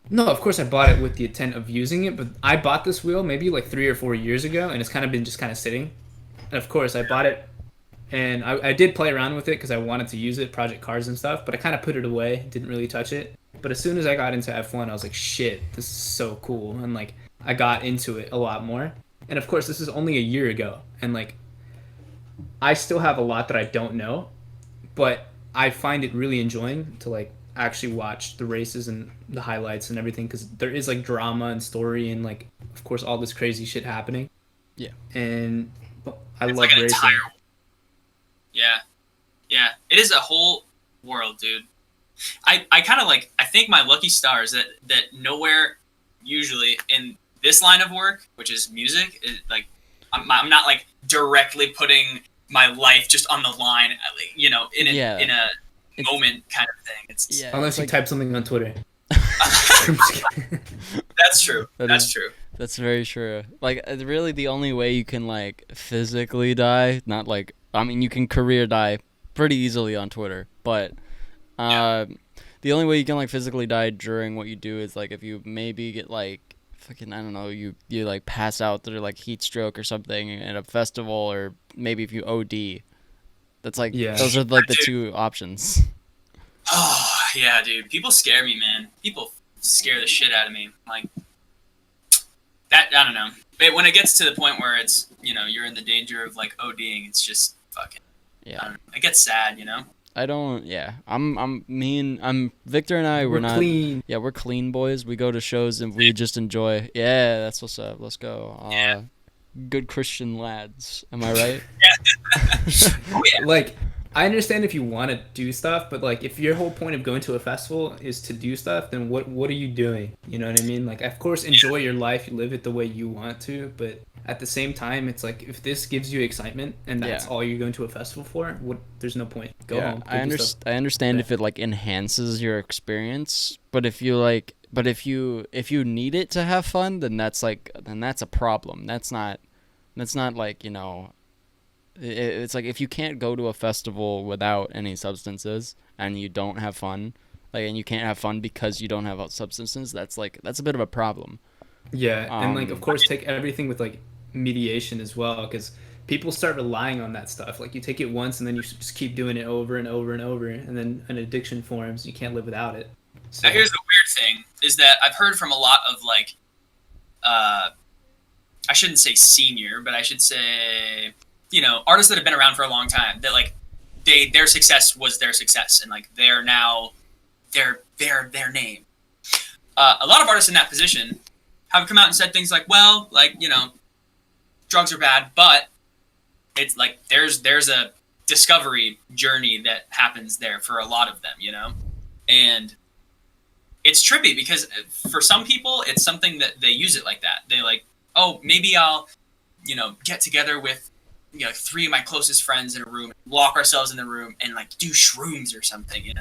No, of course I bought it with the intent of using it, but I bought this wheel maybe like 3 or 4 years ago, and it's kind of been just kind of sitting. And of course I bought it, and I did play around with it because I wanted to use it, Project Cars and stuff, but I kind of put it away, didn't really touch it. But as soon as I got into F1, I was like, shit, this is so cool, and like I got into it a lot more. And of course, this is only a year ago, and like I still have a lot that I don't know, but I find it really enjoying to like actually watch the races and the highlights and everything because there is like drama and story and like of course all this crazy shit happening. Yeah. And I It's love like an racing. entire. Yeah. It is a whole world, dude. I kind of like. I think my lucky stars that nowhere usually in this line of work, which is music, is like I'm not like directly putting my life just on the line, you know, in a moment kind of thing. It's Yeah. Unless you like, type something on Twitter. That's true. That's is- true. That's very true. Like, really, the only way you can like physically die, not like I mean, you can career die pretty easily on Twitter, but the only way you can like physically die during what you do is like if you maybe get like fucking I don't know, you like pass out through like heat stroke or something at a festival, or maybe if you OD. That's like those are like the two options. Oh yeah, dude. People scare me, man. People scare the shit out of me. Like that. I don't know. But when it gets to the point where it's you're in the danger of like ODing, it's just fucking. I Yeah. don't know. It gets sad, I don't. Yeah. I'm Victor and I. We're not clean. Yeah, we're clean boys. We go to shows and we just enjoy. Yeah, that's what's up. Let's go. Yeah. Good Christian lads. Am I right? Oh yeah. Like I understand if you want to do stuff, but like if your whole point of going to a festival is to do stuff, then what are you doing? You know what I mean? Like of course enjoy your life, you live it the way you want to, but at the same time it's like if this gives you excitement and that's all you're going to a festival for, there's no point. Go home. I understand if it like enhances your experience, but if you need it to have fun, then that's a problem. That's not like, It's like if you can't go to a festival without any substances and you don't have fun, like, and you can't have fun because you don't have substances, that's a bit of a problem. Yeah, and like of Um, course take everything with like mediation as well, because people start relying on that stuff. Like you take it once and then you just keep doing it over and over and over, and then an addiction forms. You can't live without it. So Now, here's the weird thing: is that I've heard from a lot of like, I shouldn't say senior, but I should say, artists that have been around for a long time. That like, their success was their success, and like they're now their name. A lot of artists in that position have come out and said things like, well, like, drugs are bad, but it's like there's a discovery journey that happens there for a lot of them, and it's trippy because for some people it's something that they use it like that. They like, oh, maybe I'll, get together with, 3 of my closest friends in a room, lock ourselves in the room and like do shrooms or something,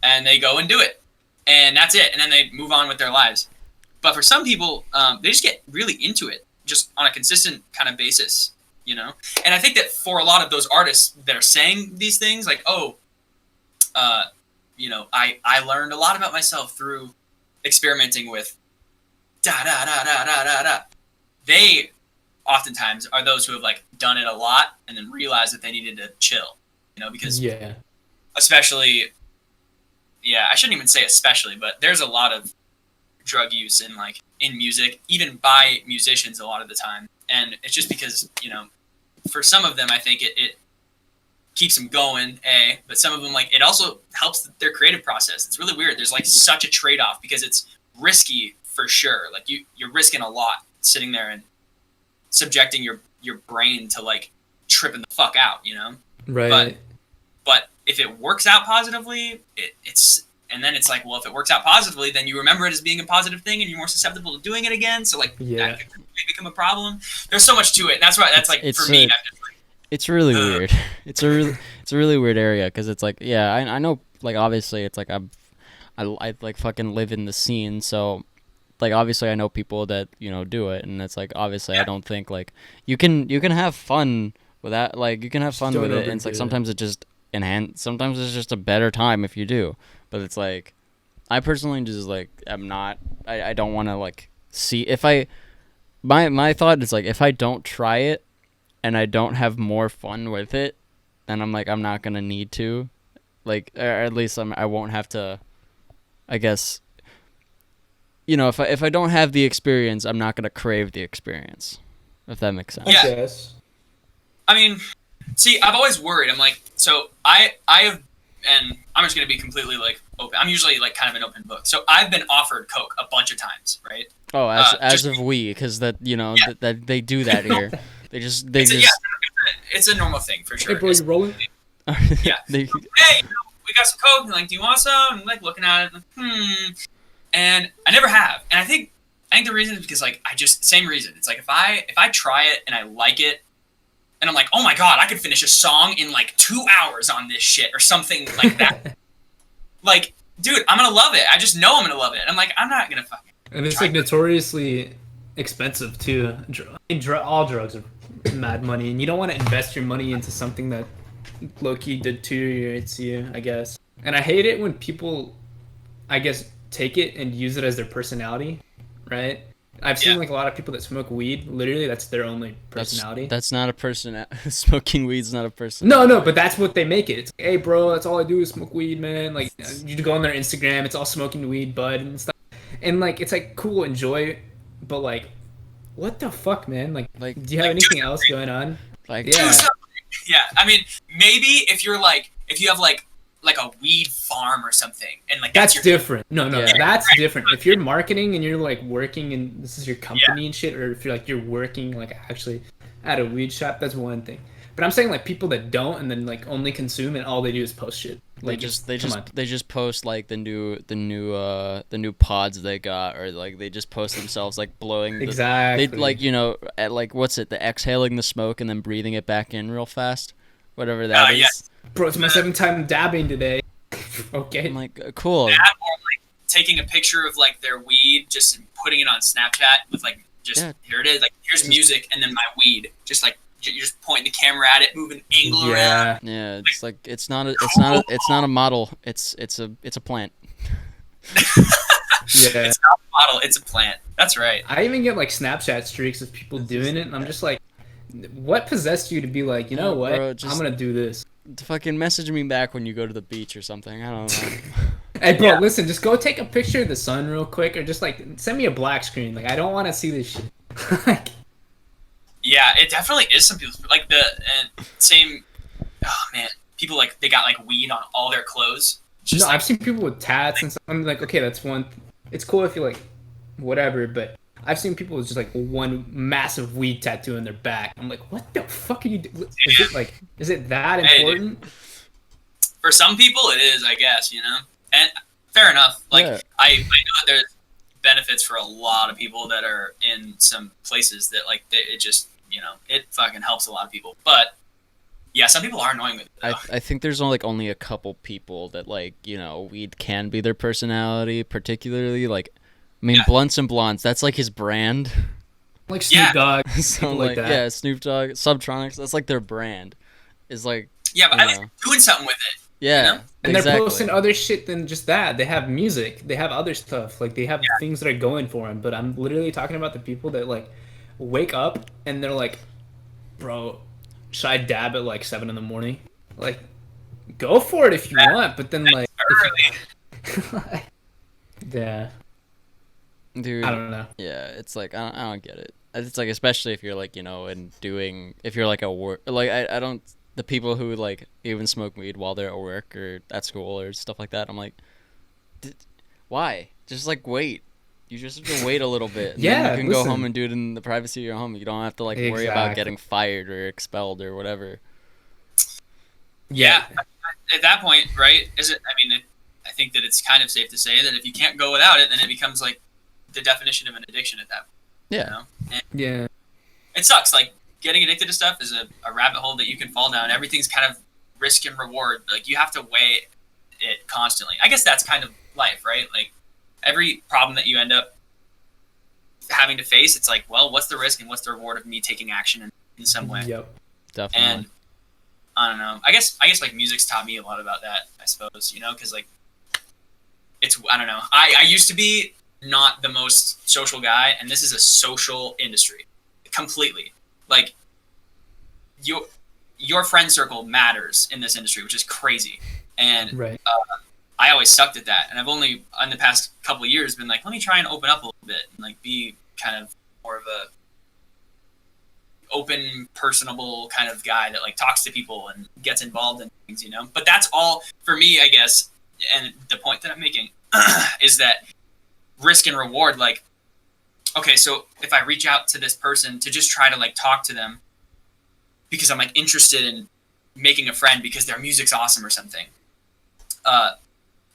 and they go and do it, and that's it, and then they move on with their lives. But for some people, they just get really into it just on a consistent kind of basis, And I think that for a lot of those artists that are saying these things, like, oh, I learned a lot about myself through experimenting with da da da da da da da. They oftentimes are those who have like done it a lot and then realized that they needed to chill, because especially, I shouldn't even say especially, but there's a lot of drug use in music, even by musicians a lot of the time. And it's just because, for some of them, I think it keeps them going, but some of them, like, it also helps their creative process. It's really weird. There's like such a trade-off because it's risky for sure. Like you're risking a lot sitting there and subjecting your brain to like tripping the fuck out, right. But if it works out positively, it's and then it's like, well, if it works out positively, then you remember it as being a positive thing and you're more susceptible to doing it again. So like that could become a problem. There's so much to it. That's why that's like for me. It's really weird. It's a really weird area because it's like, I know, like, obviously it's like I like fucking live in the scene, so like obviously I know people that do it, and it's like obviously I don't think like you can have fun with that, like you can have fun with it, and it's like sometimes it just sometimes it's just a better time if you do, but it's like I personally just like I don't want to like see if my thought is like if I don't try it and I don't have more fun with it, then I'm like I'm not gonna need to, like, or at least I won't have to, I guess. If I don't have the experience, I'm not gonna crave the experience, if that makes sense. I guess. I mean, see, I've always worried. I'm like, so I have, and I'm just gonna be completely like open. I'm usually like kind of an open book. So I've been offered coke a bunch of times, right? Oh, as of we, because that that they do that here. It's a normal thing for sure. Hey, bro, you rolling? Yeah. Hey, we got some coke. And like, do you want some? And like looking at it, like, and I never have. And I think the reason is because like same reason. It's like if I try it and I like it, and I'm like, oh my god, I could finish a song in like 2 hours on this shit or something like that. Like, dude, I'm gonna love it. I just know I'm gonna love it. And I'm like, I'm not gonna fucking. And it's like notoriously expensive too. All drugs are mad money, and you don't want to invest your money into something that low-key deteriorates you, I guess. And I hate it when people, I guess, take it and use it as their personality, right? I've seen like a lot of people that smoke weed. Literally, that's their only personality. That's not a person. Smoking weed's not a personality. No, but that's what they make it. It's like, hey, bro, that's all I do is smoke weed, man. Like, you go on their Instagram, it's all smoking weed, bud, and stuff. And like, it's like cool, enjoy, but like, what the fuck, man? Like do you have anything else going on? Like, yeah. I mean, maybe if you have like a weed farm or something, and like that's different. No, that's different. If you're marketing and you're like working and this is your company and shit, or if you're working like actually at a weed shop, that's one thing. But I'm saying like people that don't and then like only consume and all they do is post shit. Like they just post like the new pods they got, or like they just post themselves like blowing exactly. They like at like what's it, the exhaling the smoke and then breathing it back in real fast, whatever that is. Yes. Bro, it's my 7th time dabbing today. Okay. I'm like, cool. That, or like taking a picture of like their weed, just putting it on Snapchat with like here it is, like here's music and then my weed, just like you're just pointing the camera at it, moving angle around. Yeah, it's like it's not a model. It's a plant. Yeah. It's not a model, it's a plant. That's right. I even get like Snapchat streaks of people doing it, and I'm just like, what possessed you to be like, you know what? Bro, I'm gonna do this. Fucking message me back when you go to the beach or something. I don't know. Hey, bro, listen, just go take a picture of the sun real quick, or just like send me a black screen. Like, I don't want to see this shit. Like, yeah, it definitely is some people's like same. Oh man, people like they got like weed on all their clothes. No, I've seen people with tats and stuff. I'm like, okay, that's one. It's cool if you like, whatever. But I've seen people with just like one massive weed tattoo on their back. I'm like, what the fuck are you doing? Is it that important? Hey, for some people, it is, I guess. And fair enough. Like I know that there's benefits for a lot of people that are in some places that like it just it fucking helps a lot of people. But yeah, some people are annoying with it. I think there's only a couple people that like weed can be their personality, particularly like Blunts and Blondes. That's like his brand. Like Snoop Dogg, so like that. Yeah, Snoop Dogg, Subtronics. That's like their brand. Is like but I think doing something with it. Yeah, and they're posting other shit than just that. They have music. They have other stuff. Like they have things that are going for them. But I'm literally talking about the people that like wake up and they're like, bro, should I dab at like 7 a.m? Like, go for it if you want. But then like, yeah. Dude, I don't know. Yeah, it's like I don't get it. It's like especially if you're like if you're like a work like I don't the people who like even smoke weed while they're at work or at school or stuff like that. I'm like, why? Just like wait. You just have to wait a little bit. And then you can go home and do it in the privacy of your home. You don't have to like worry about getting fired or expelled or whatever. Yeah. At that point, right? I think that it's kind of safe to say that if you can't go without it, then it becomes like the definition of an addiction at that point. Yeah. Yeah. It sucks. Like getting addicted to stuff is a rabbit hole that you can fall down. Everything's kind of risk and reward. Like you have to weigh it constantly. I guess that's kind of life, right? Like every problem that you end up having to face, it's like, well, what's the risk and what's the reward of me taking action in some way? Yep. Definitely. And I don't know. I guess like music's taught me a lot about that, I suppose, because like I don't know. I used to be not the most social guy, and this is a social industry completely. Like your friend circle matters in this industry, which is crazy. And right. I always sucked at that, and I've only in the past couple of years been like, let me try and open up a little bit and like be kind of more of a open, personable kind of guy that like talks to people and gets involved in things, But that's all for me, I guess. And the point that I'm making is that risk and reward, like, okay, so if I reach out to this person to just try to like talk to them because I'm like interested in making a friend because their music's awesome or something,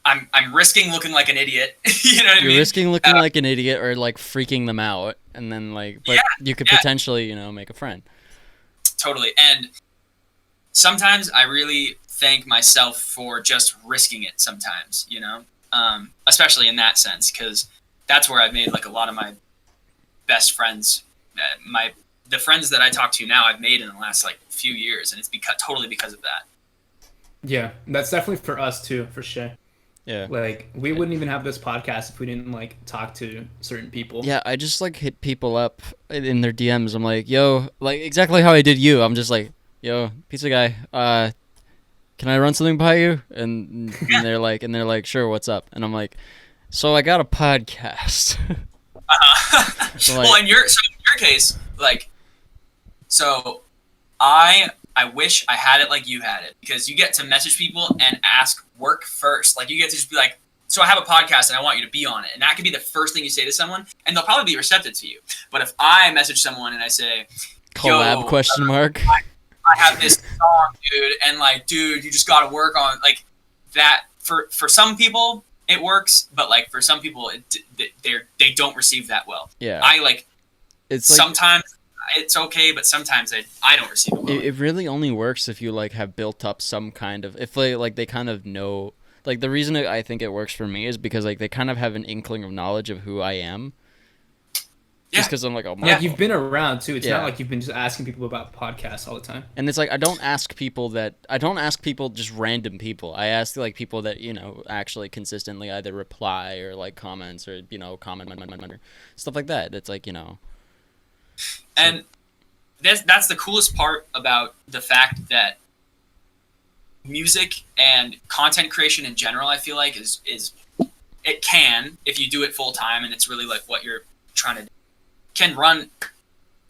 I'm risking looking like an idiot. You know what I mean? You're risking looking like an idiot or like freaking them out, and then like, but you could potentially, make a friend. Totally. And sometimes I really thank myself for just risking it sometimes, especially in that sense, because that's where I've made like a lot of my best friends. The friends that I talk to now, I've made in the last like few years, and it's totally because of that. Yeah, that's definitely for us too, for sure. Yeah. Like we wouldn't even have this podcast if we didn't like talk to certain people. Yeah, I just like hit people up in their DMs. I'm like, yo, like exactly how I did you. I'm just like, yo, pizza guy, can I run something by you? And they're like, sure, what's up? And I'm like, so I got a podcast. So like, well, in your case, like, so I wish I had it like you had it, because you get to message people and ask work first. Like you get to just be like, so I have a podcast and I want you to be on it. And that could be the first thing you say to someone, and they'll probably be receptive to you. But if I message someone and I say, collab question mark, I have this song, dude, and like, dude, you just got to work on like that. For some people it works, but like for some people they don't receive that well. Yeah. It's like, sometimes it's okay, but sometimes I don't receive it well. It really only works if you like have built up some kind of, if they kind of know, like the reason I think it works for me is because like they kind of have an inkling of knowledge of who I am. Just because I'm like, oh my. Like you've been around too. It's Yeah. not like you've been just asking people about podcasts all the time. And it's like I don't ask people just random people. I ask like people that actually consistently either reply or like comments or comment or stuff like that. It's like And that's the coolest part about the fact that music and content creation in general, I feel like is it can, if you do it full time and it's really like what you're trying to do, can run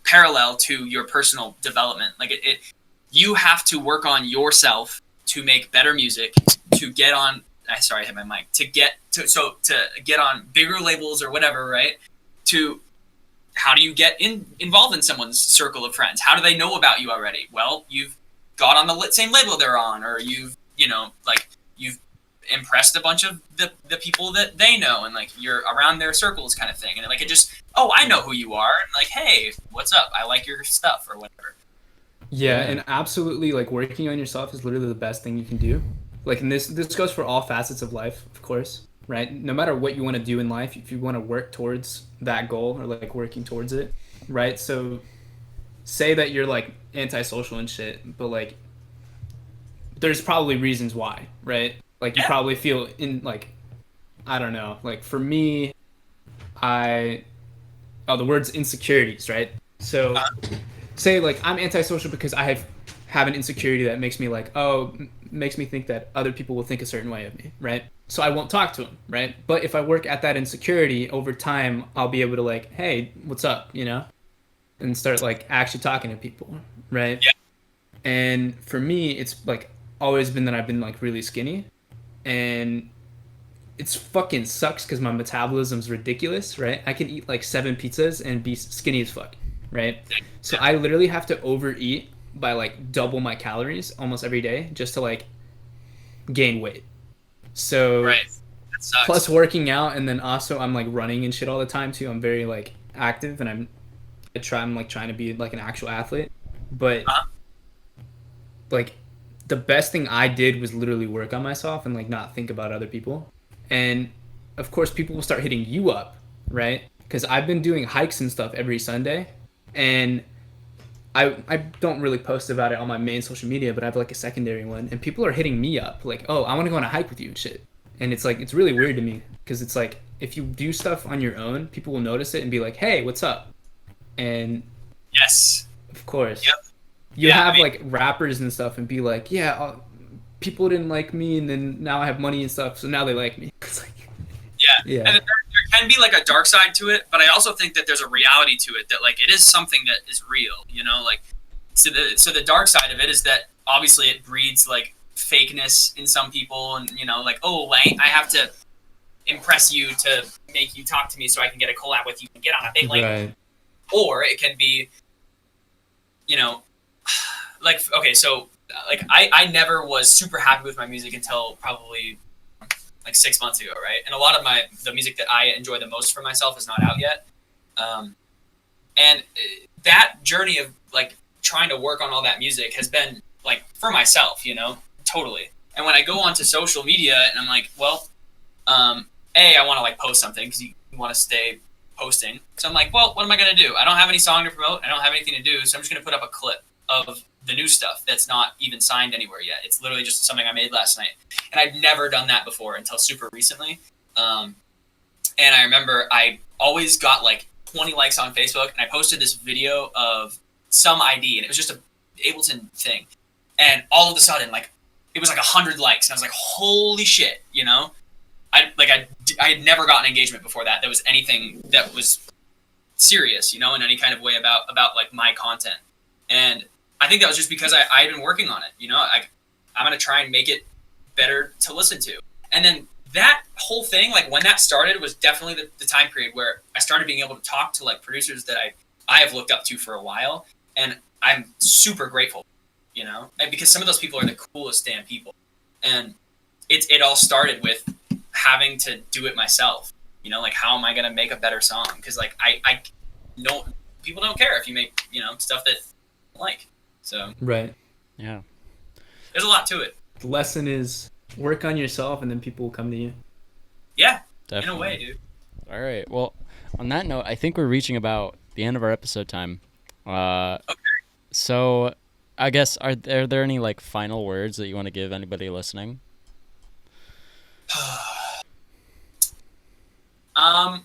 parallel to your personal development. Like you have to work on yourself to make better music, to get on. Sorry, I hit my mic. To get on bigger labels or whatever, right? How do you get involved in someone's circle of friends? How do they know about you already? Well, you've got on the same label they're on, or you've impressed a bunch of the people that they know, and like you're around their circles kind of thing. And like it just, I know who you are, and like, hey, what's up? I like your stuff or whatever. Yeah, and absolutely, like working on yourself is literally the best thing you can do. Like, and this goes for all facets of life, of course, right? No matter what you want to do in life, if you want to work towards that goal or like working towards it, right? So say that you're like antisocial and shit, but like there's probably reasons why, right? Like you probably feel I don't know, like for me, the word's insecurities, right? So say like I'm antisocial because I have an insecurity that makes me makes me think that other people will think a certain way of me, right? So I won't talk to them, right? But if I work at that insecurity over time, I'll be able to like, hey, what's up, and start like actually talking to people, right? Yeah. And for me, it's like always been that I've been like really skinny, and it's fucking sucks because my metabolism's ridiculous, right? I can eat like 7 pizzas and be skinny as fuck, right? So I literally have to overeat by like double my calories almost every day just to like gain weight. So Right. That sucks. plus working out, and then also I'm like running and shit all the time too. I'm very like active, and I'm trying to be like an actual athlete. But like the best thing I did was literally work on myself and like not think about other people. And of course people will start hitting you up, right? Because I've been doing hikes and stuff every Sunday, and I don't really post about it on my main social media, but I have like a secondary one, and people are hitting me up like, oh, I want to go on a hike with you and shit. And it's like, it's really weird to me because it's like, if you do stuff on your own, people will notice it and be like, hey, what's up? And Yes. of course, Yep. you Yeah, have I mean- like rappers and stuff and be like, yeah, people didn't like me, and then now I have money and stuff, so now they like me. It's like, Yeah. Yeah. And there can be like a dark side to it, but I also think that there's a reality to it that like it is something that is real, like so the dark side of it is that obviously it breeds like fakeness in some people, and like, oh, I have to impress you to make you talk to me so I can get a collab with you and get on a big label. right. Or it can be, like, okay, so like I never was super happy with my music until probably like 6 months ago, right? And a lot of the music that I enjoy the most for myself is not out yet. And that journey of like trying to work on all that music has been like for myself, totally. And when I go onto social media and I'm like, well, I want to like post something because you want to stay posting. So I'm like, well, what am I going to do? I don't have any song to promote. I don't have anything to do. So I'm just going to put up a clip of the new stuff that's not even signed anywhere yet. It's literally just something I made last night. And I'd never done that before until super recently. And I remember I always got like 20 likes on Facebook, and I posted this video of some ID, and it was just a Ableton thing. And all of a sudden, like, it was like 100 likes. And I was like, holy shit, I had never gotten engagement before that. That was anything that was serious, in any kind of way about like my content. And I think that was just because I had been working on it. I'm going to try and make it better to listen to. And then that whole thing, like when that started, was definitely the time period where I started being able to talk to like producers that I have looked up to for a while. And I'm super grateful, and because some of those people are the coolest damn people. And it all started with having to do it myself, like how am I going to make a better song? Because like I know people don't care if you make, stuff that I like. So Right. Yeah. there's a lot to it. The lesson is work on yourself, and then people will come to you. Yeah, Definitely. in a way, dude. All right. Well, On that note, I think we're reaching about the end of our episode time. Okay. So I guess are there any like final words that you want to give anybody listening? I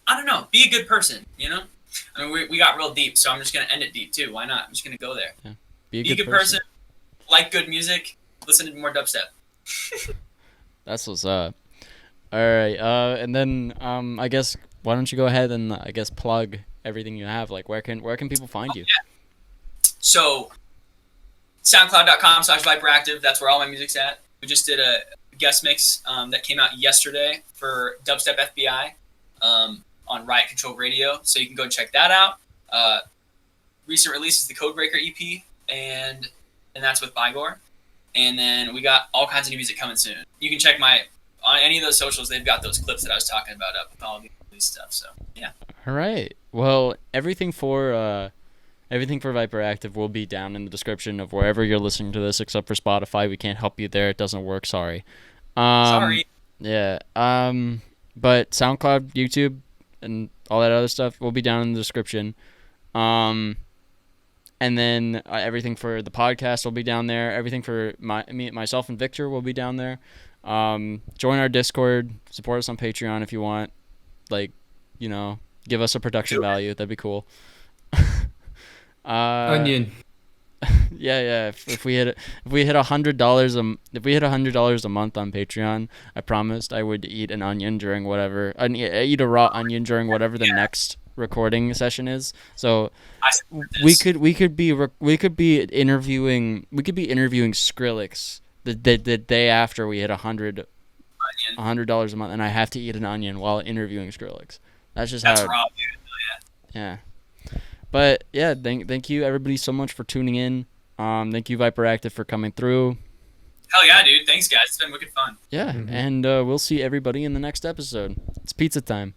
don't know. Be a good person, you know? I mean, we got real deep, so I'm just going to end it deep, too. Why not? I'm just going to go there. Yeah. Be a good person. Like good music. Listen to more dubstep. That's what's up. All right. And then I guess why don't you go ahead and I guess plug everything you have? Like where can people find you? Yeah. So SoundCloud.com/Viperactive. That's where all my music's at. We just did a guest mix that came out yesterday for Dubstep FBI on Riot Control Radio. So you can go check that out. Recent release is the Codebreaker EP, and that's with Buygore. And then we got all kinds of new music coming soon. You can check on any of those socials. They've got those clips that I was talking about up with all these stuff. So yeah. All right. Well, everything for Viperactive will be down in the description of wherever you're listening to this, except for Spotify. We can't help you there. It doesn't work. Sorry. Sorry. Yeah. But SoundCloud, YouTube, and all that other stuff will be down in the description. And then everything for the podcast will be down there. Everything for myself and Victor will be down there. Join our Discord. Support us on Patreon if you want. Like, give us a production value. That'd be cool. Onion. Yeah. If we hit $100 a month on Patreon, I promised I would eat an onion during whatever. Eat a raw onion during whatever the next recording session is. So we could be interviewing Skrillex the day after we hit $100 a month, and I have to eat an onion while interviewing Skrillex. That's just that's how. raw, dude. Yeah. But yeah, thank you everybody so much for tuning in. Thank you Viperactive for coming through. Hell yeah, dude. Thanks guys. It's been wicked fun. Yeah, and we'll see everybody in the next episode. It's pizza time.